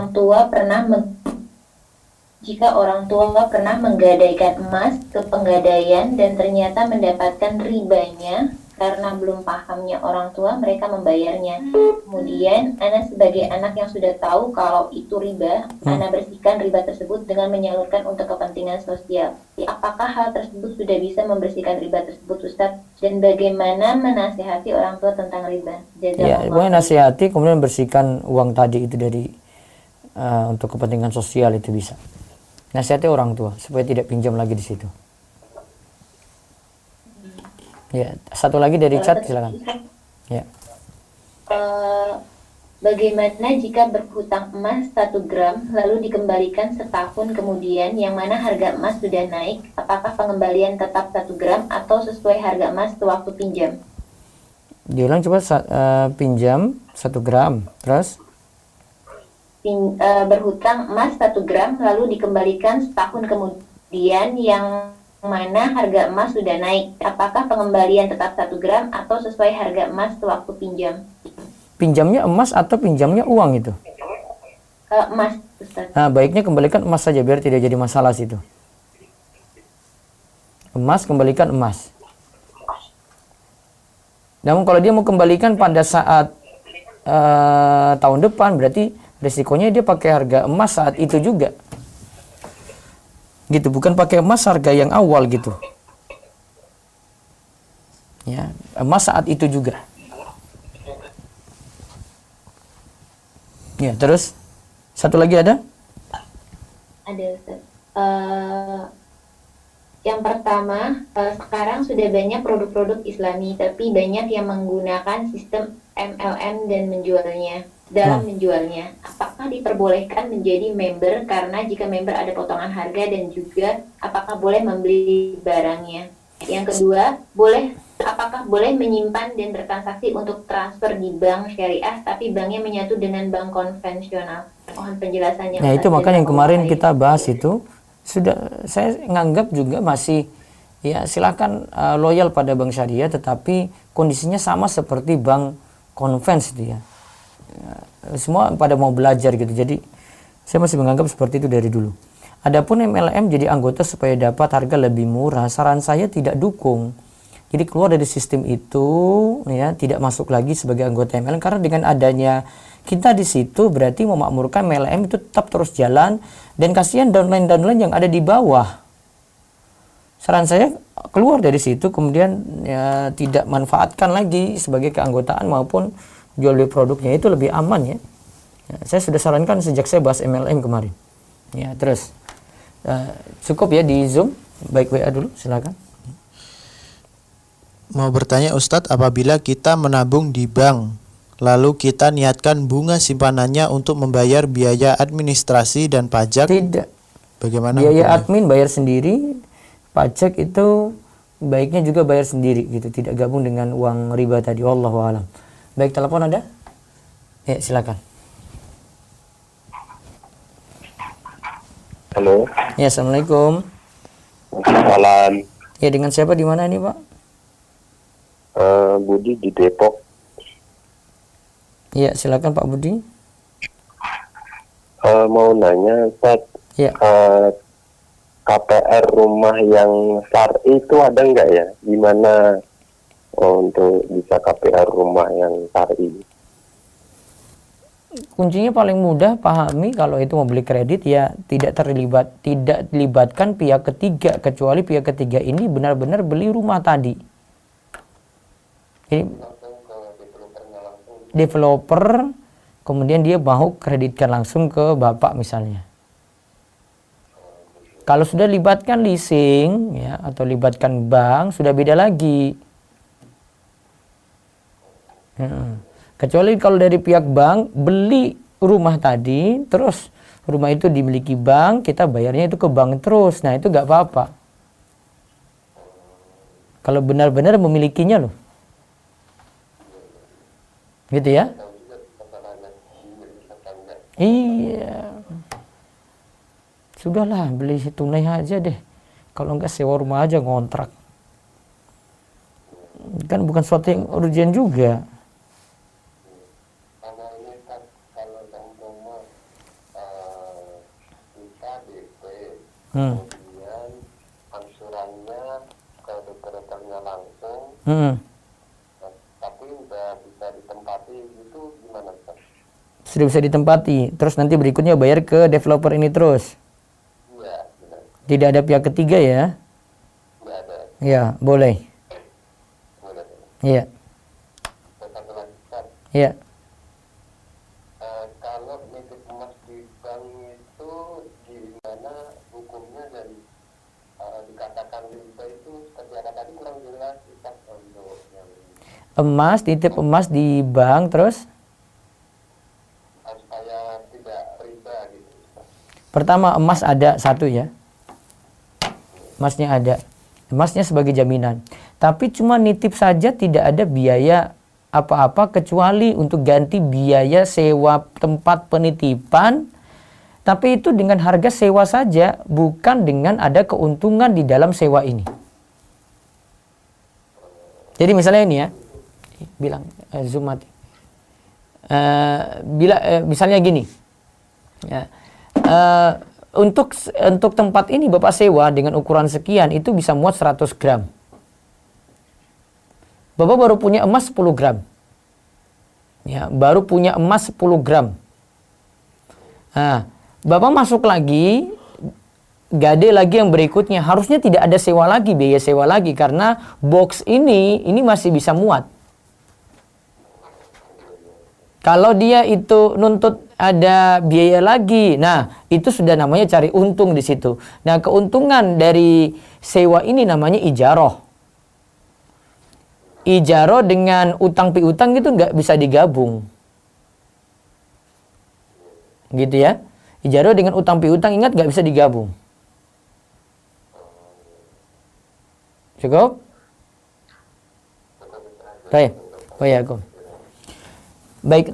Jika orang tua pernah menggadaikan emas ke penggadaian dan ternyata mendapatkan ribanya karena belum pahamnya orang tua, mereka membayarnya. Kemudian, anak sebagai anak yang sudah tahu kalau itu riba, anak bersihkan riba tersebut dengan menyalurkan untuk kepentingan sosial. Apakah hal tersebut sudah bisa membersihkan riba tersebut, Ustaz? Dan bagaimana menasihati orang tua tentang riba? Ya, boleh nasihati, kemudian bersihkan uang tadi itu dari untuk kepentingan sosial itu bisa. Nasihati orang tua supaya tidak pinjam lagi di situ. Ya, satu lagi dari chat, silakan. Ya. Bagaimana jika berhutang emas 1 gram lalu dikembalikan setahun kemudian, yang mana harga emas sudah naik? Apakah pengembalian tetap 1 gram atau sesuai harga emas sewaktu pinjam? Diulang coba, pinjam 1 gram, terus? Berhutang emas 1 gram lalu dikembalikan setahun kemudian, yang mana harga emas sudah naik. Apakah pengembalian tetap 1 gram atau sesuai harga emas sewaktu pinjam? Pinjamnya emas atau pinjamnya uang itu? Emas, Ustaz. Nah, baiknya kembalikan emas saja biar tidak jadi masalah situ. Emas, kembalikan emas. Namun kalau dia mau kembalikan pada saat tahun depan, berarti resikonya dia pakai harga emas saat itu juga. Gitu, bukan pakai emas harga yang awal gitu. Ya, emas saat itu juga. Ya, terus satu lagi ada? Ada, Ustaz. Yang pertama, sekarang sudah banyak produk-produk Islami, tapi banyak yang menggunakan sistem MLM dan menjualnya. Menjualnya, apakah diperbolehkan menjadi member? Karena jika member ada potongan harga, dan juga apakah boleh membeli barangnya? Yang kedua, apakah boleh menyimpan dan bertransaksi untuk transfer di bank syariah, tapi banknya menyatu dengan bank konvensional? Mohon penjelasannya. Nah, itu makanya yang kemarin kita bahas itu sudah, saya nganggap juga masih ya silakan loyal pada bank syariah, tetapi kondisinya sama seperti bank konvens itu ya. Semua pada mau belajar gitu, jadi saya masih menganggap seperti itu dari dulu. Adapun MLM jadi anggota supaya dapat harga lebih murah, saran saya tidak dukung. Jadi keluar dari sistem itu ya, tidak masuk lagi sebagai anggota MLM, karena dengan adanya kita di situ berarti memakmurkan MLM itu tetap terus jalan, dan kasihan downline yang ada di bawah. Saran saya keluar dari situ, kemudian ya tidak manfaatkan lagi sebagai keanggotaan maupun jual beli produknya, itu lebih aman ya. Saya sudah sarankan sejak saya bahas MLM kemarin. Ya, terus Cukup ya di Zoom. Baik, WA dulu, silakan. Mau bertanya Ustadz, apabila kita menabung di bank, lalu kita niatkan bunga simpanannya untuk membayar biaya administrasi dan pajak, Tidak. bagaimana Biaya hukumnya? admin bayar sendiri, pajak itu baiknya juga bayar sendiri gitu, tidak gabung dengan uang riba tadi. Wallahu alam. Baik, telepon ada? Ya, silakan. Halo. Ya, assalamualaikum. Salam. Ya, dengan siapa di mana ini, Pak? Budi di Depok. Ya, silakan Pak Budi. Mau nanya, Ustaz, Ya. KPR rumah yang syar'i itu ada nggak ya? Gimana untuk bisa KPR rumah yang syar'i? Kuncinya paling mudah pahami kalau itu mau beli kredit ya tidak dilibatkan pihak ketiga, kecuali pihak ketiga ini benar-benar beli rumah tadi. Jadi, developer kemudian dia mau kreditkan langsung ke bapak misalnya. Kalau sudah libatkan leasing ya atau libatkan bank sudah beda lagi. Kecuali kalau dari pihak bank beli rumah tadi, terus rumah itu dimiliki bank, kita bayarnya itu ke bank terus. Nah, itu nggak apa-apa. Kalau benar-benar memilikinya loh. Gitu ya? Iya. Sudahlah, beli tunai aja deh. Kalau enggak sewa rumah aja, ngontrak. Kan bukan sesuatu yang urgent juga. Kemudian angsurannya ke developernya langsung, tapi udah bisa ditempati gitu, gimana Ustaz? Sudah bisa ditempati, terus nanti berikutnya bayar ke developer ini terus. Iya, benar. Tidak ada pihak ketiga ya? Nggak ada. Ya, boleh. Boleh. Iya. Satu lagi, Ustaz. Iya. Kalau nitip emas di bank itu gimana hukumnya dan dikatakan riba itu seperti apa tadi kurang jelas Ustaz untuk yang Emas, titip emas di bank terus? supaya tidak riba gitu Ustaz. Pertama, emas ada satu ya. Emasnya ada. Emasnya sebagai jaminan. Tapi cuma nitip saja, tidak ada biaya apa-apa kecuali untuk ganti biaya sewa tempat penitipan. Tapi itu dengan harga sewa saja, bukan dengan ada keuntungan di dalam sewa ini. Jadi misalnya ini ya, bilang Zoom mati. Misalnya gini, ya, untuk tempat ini Bapak sewa dengan ukuran sekian itu bisa muat 100 gram. Bapak baru punya emas 10 gram. Ya, baru punya emas 10 gram. Nah, Bapak masuk lagi, gade lagi yang berikutnya. Harusnya tidak ada sewa lagi, biaya sewa lagi. Karena box ini masih bisa muat. Kalau dia itu nuntut ada biaya lagi, nah itu sudah namanya cari untung di situ. Nah, keuntungan dari sewa ini namanya ijaroh. Ijaroh dengan utang piutang itu nggak bisa digabung. Gitu ya. Ijaroh dengan utang piutang, ingat nggak bisa digabung. Cukup? Baik. Waalaikumsalam. Baik.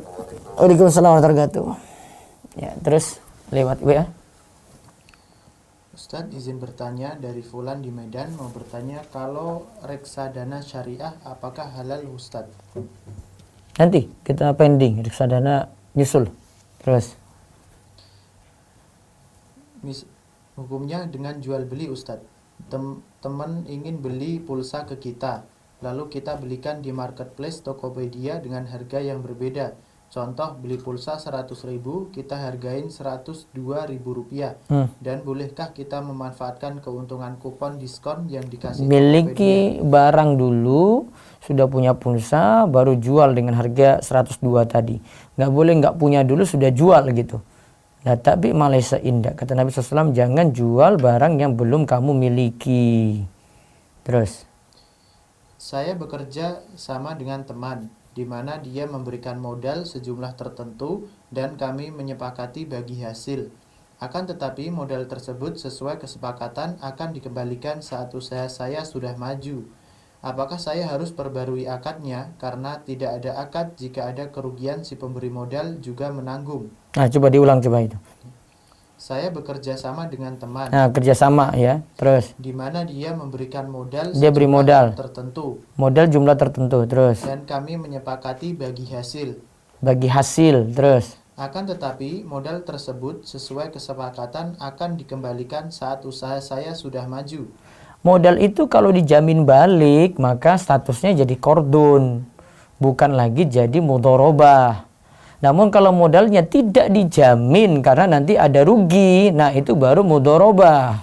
Waalaikumsalam warahmatullahi wabarakatuh. Ya, terus lewat WA. Ustadz izin bertanya dari Fulan di Medan, mau bertanya kalau reksadana syariah apakah halal Ustadz? Nanti kita pending reksadana nyusul. Terus Hukumnya dengan jual beli Ustadz. Teman ingin beli pulsa ke kita, lalu kita belikan di marketplace Tokopedia dengan harga yang berbeda. Contoh beli pulsa 100.000, kita hargain 102.000 rupiah. Dan bolehkah kita memanfaatkan keuntungan kupon diskon yang dikasih miliki Tokopedia? barang dulu, sudah punya pulsa, baru jual dengan harga 102 tadi. Nggak boleh nggak punya dulu sudah jual gitu. La tabi ma laysa indak. Kata Nabi SAW, jangan jual barang yang belum kamu miliki. Terus. Saya bekerja sama dengan teman, di mana dia memberikan modal sejumlah tertentu dan kami menyepakati bagi hasil. Akan tetapi modal tersebut sesuai kesepakatan akan dikembalikan saat usaha saya sudah maju. Apakah saya harus perbarui akadnya karena tidak ada akad jika ada kerugian si pemberi modal juga menanggung? Nah, coba diulang coba itu. Saya bekerja sama dengan teman. Nah, kerjasama ya. Terus. Di mana dia memberikan modal Dia beri modal tertentu. Modal jumlah tertentu. Terus. Dan kami menyepakati bagi hasil. Bagi hasil. Terus. Akan tetapi modal tersebut sesuai kesepakatan akan dikembalikan saat usaha saya sudah maju. Modal itu kalau dijamin balik maka statusnya jadi kordun, bukan lagi jadi mudharabah. Namun kalau modalnya tidak dijamin karena nanti ada rugi, nah itu baru mudharabah.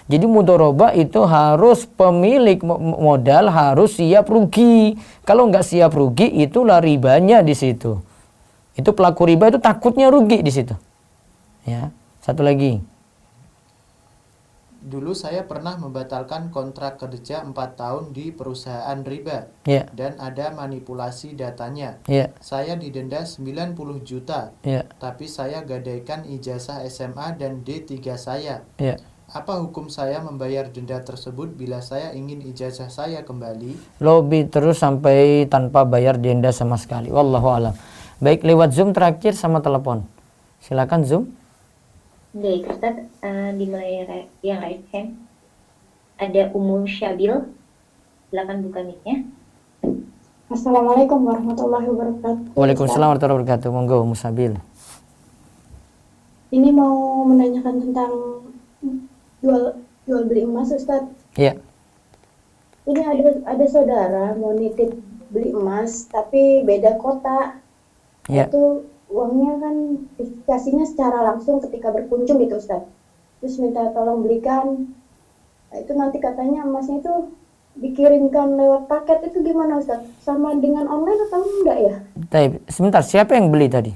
Jadi mudharabah itu harus pemilik modal harus siap rugi. Kalau nggak siap rugi, itulah ribanya di situ. Itu pelaku riba itu takutnya rugi di situ. Ya, satu lagi. Dulu saya pernah membatalkan kontrak kerja 4 tahun di perusahaan riba. Ya. Dan ada manipulasi datanya. Ya. Saya didenda 90 juta. Ya. Tapi saya gadaikan ijazah SMA dan D3 saya. Ya. Apa hukum saya membayar denda tersebut bila saya ingin ijazah saya kembali? Lobby terus sampai tanpa bayar denda sama sekali. Wallahu a'lam. Baik, lewat Zoom terakhir sama telepon. Silakan Zoom. Baik, Ustaz, dimulai yang right hand. Ada Ummu Syabil. Silakan buka mic-nya. Assalamualaikum warahmatullahi wabarakatuh. Waalaikumsalam warahmatullahi wabarakatuh. Monggo Ummu Syabil. Ini mau menanyakan tentang jual beli emas, Ustaz. Iya. Ini ada saudara mau nitip beli emas tapi beda kota. Iya. Itu uangnya kan dikasihnya secara langsung ketika berkunjung gitu, Ustaz. Terus minta tolong belikan. Nah, itu nanti katanya emasnya itu dikirimkan lewat paket, itu gimana, Ustaz? Sama dengan online atau enggak ya? Sebentar, siapa yang beli tadi?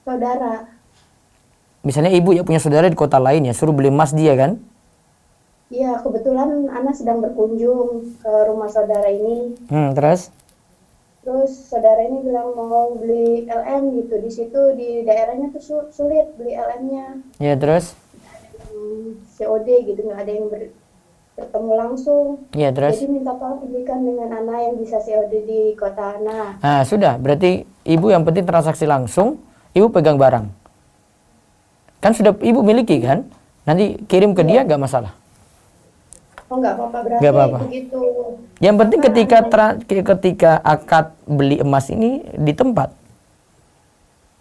Saudara. Misalnya ibu ya punya saudara di kota lain ya, suruh beli emas dia kan? Iya, kebetulan Ana sedang berkunjung ke rumah saudara ini. Terus? Terus saudara ini bilang mau beli LM gitu. Di situ di daerahnya tuh sulit beli LM-nya. Ya, terus? COD gitu, nggak ada yang bertemu langsung. Ya, terus? Jadi minta tolong belikan dengan Ana yang bisa COD di kota Ana. Nah, sudah. Berarti ibu yang penting transaksi langsung, ibu pegang barang. Kan sudah ibu miliki kan? Nanti kirim ke dia nggak masalah. Oh, nggak apa-apa, berarti nggak apa-apa. begitu. Yang penting ketika akad beli emas ini di tempat.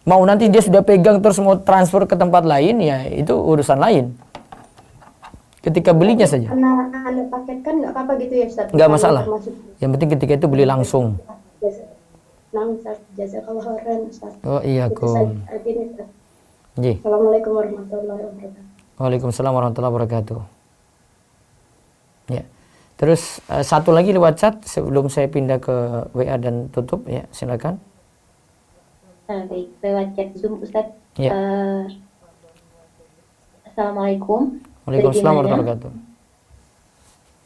Mau nanti dia sudah pegang terus mau transfer ke tempat lain, ya itu urusan lain. Ketika belinya saja. Anda paketkan nggak apa-apa gitu ya, Ustaz? Nggak masalah. Yang penting ketika itu beli langsung. Jazakallah khairan, Ustaz. Oh iya, Kum. Assalamualaikum warahmatullahi wabarakatuh. Waalaikumsalam warahmatullahi wabarakatuh. Ya. Terus satu lagi lewat chat sebelum saya pindah ke WA dan tutup ya, silakan. Baik, lewat chat Zoom Ustaz. Ya. Assalamualaikum. Waalaikumsalam warahmatullahi wabarakatuh.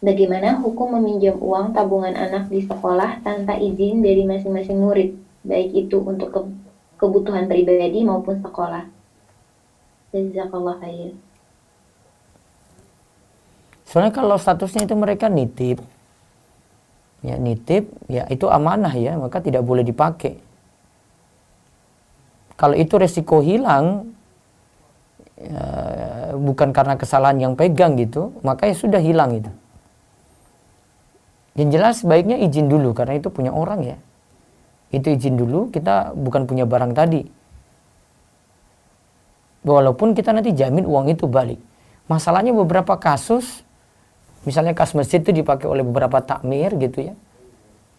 Bagaimana hukum meminjam uang tabungan anak di sekolah tanpa izin dari masing-masing murid, baik itu untuk kebutuhan pribadi maupun sekolah? Jazakallah khair. Soalnya kalau statusnya itu mereka nitip, ya itu amanah ya, maka tidak boleh dipakai. Kalau itu resiko hilang, ya, bukan karena kesalahan yang pegang gitu, maka ya sudah hilang itu. Yang jelas baiknya izin dulu, karena itu punya orang ya. Itu izin dulu, kita bukan punya barang tadi. Walaupun kita nanti jamin uang itu balik. Masalahnya beberapa kasus, misalnya kas masjid itu dipakai oleh beberapa takmir gitu ya.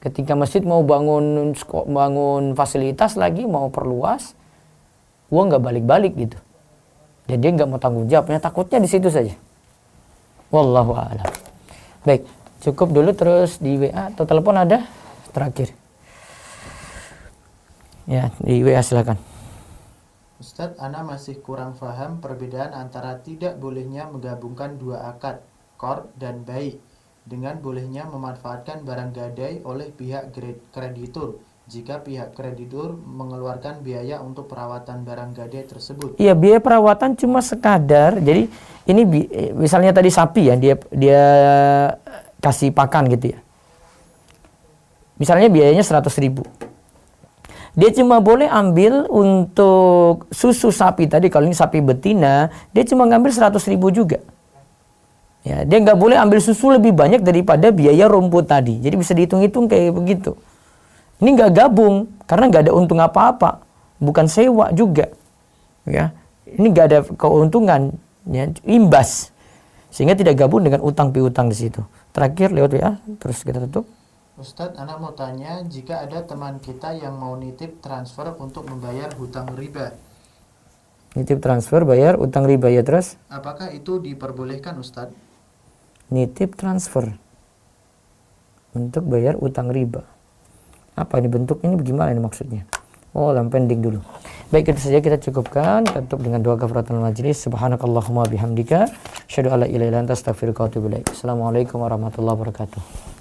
Ketika masjid mau bangun fasilitas lagi, mau perluas, uang nggak balik-balik gitu. Jadi dia nggak mau tanggung jawabnya, takutnya di situ saja. Wallahu a'lam. Baik, cukup dulu, terus di WA atau telepon ada terakhir. Ya, di WA silakan. Ustadz, ana masih kurang paham perbedaan antara tidak bolehnya menggabungkan dua akad, qard dan bai, dengan bolehnya memanfaatkan barang gadai oleh pihak kreditur jika pihak kreditur mengeluarkan biaya untuk perawatan barang gadai tersebut. Iya, biaya perawatan cuma sekadar. Jadi ini misalnya tadi sapi ya, dia kasih pakan gitu ya. Misalnya biayanya 100.000. Dia cuma boleh ambil untuk susu sapi tadi, kalau ini sapi betina, dia cuma ngambil 100.000 juga. Ya, dia nggak boleh ambil susu lebih banyak daripada biaya rumput tadi. Jadi bisa dihitung-hitung kayak begitu. Ini nggak gabung karena nggak ada untung apa-apa, bukan sewa juga. Ya, ini nggak ada keuntungan, ya, imbas, sehingga tidak gabung dengan utang piutang di situ. Terakhir lewat ya, terus kita tutup. Ustadz, anak mau tanya, jika ada teman kita yang mau nitip transfer untuk membayar hutang riba. Nitip transfer, bayar utang riba ya terus. Apakah itu diperbolehkan Ustadz? Nitip transfer untuk bayar utang riba. Apa ini bentuk ini bagaimana ini maksudnya? Oh, pending dulu. Baik, itu saja kita cukupkan. Tutup dengan doa kafaratul majlis. Subhanakallahumma bihamdika asyhadu an la ilaha illa anta astaghfiruka wa atubu ilaik. Assalamualaikum warahmatullahi wabarakatuh.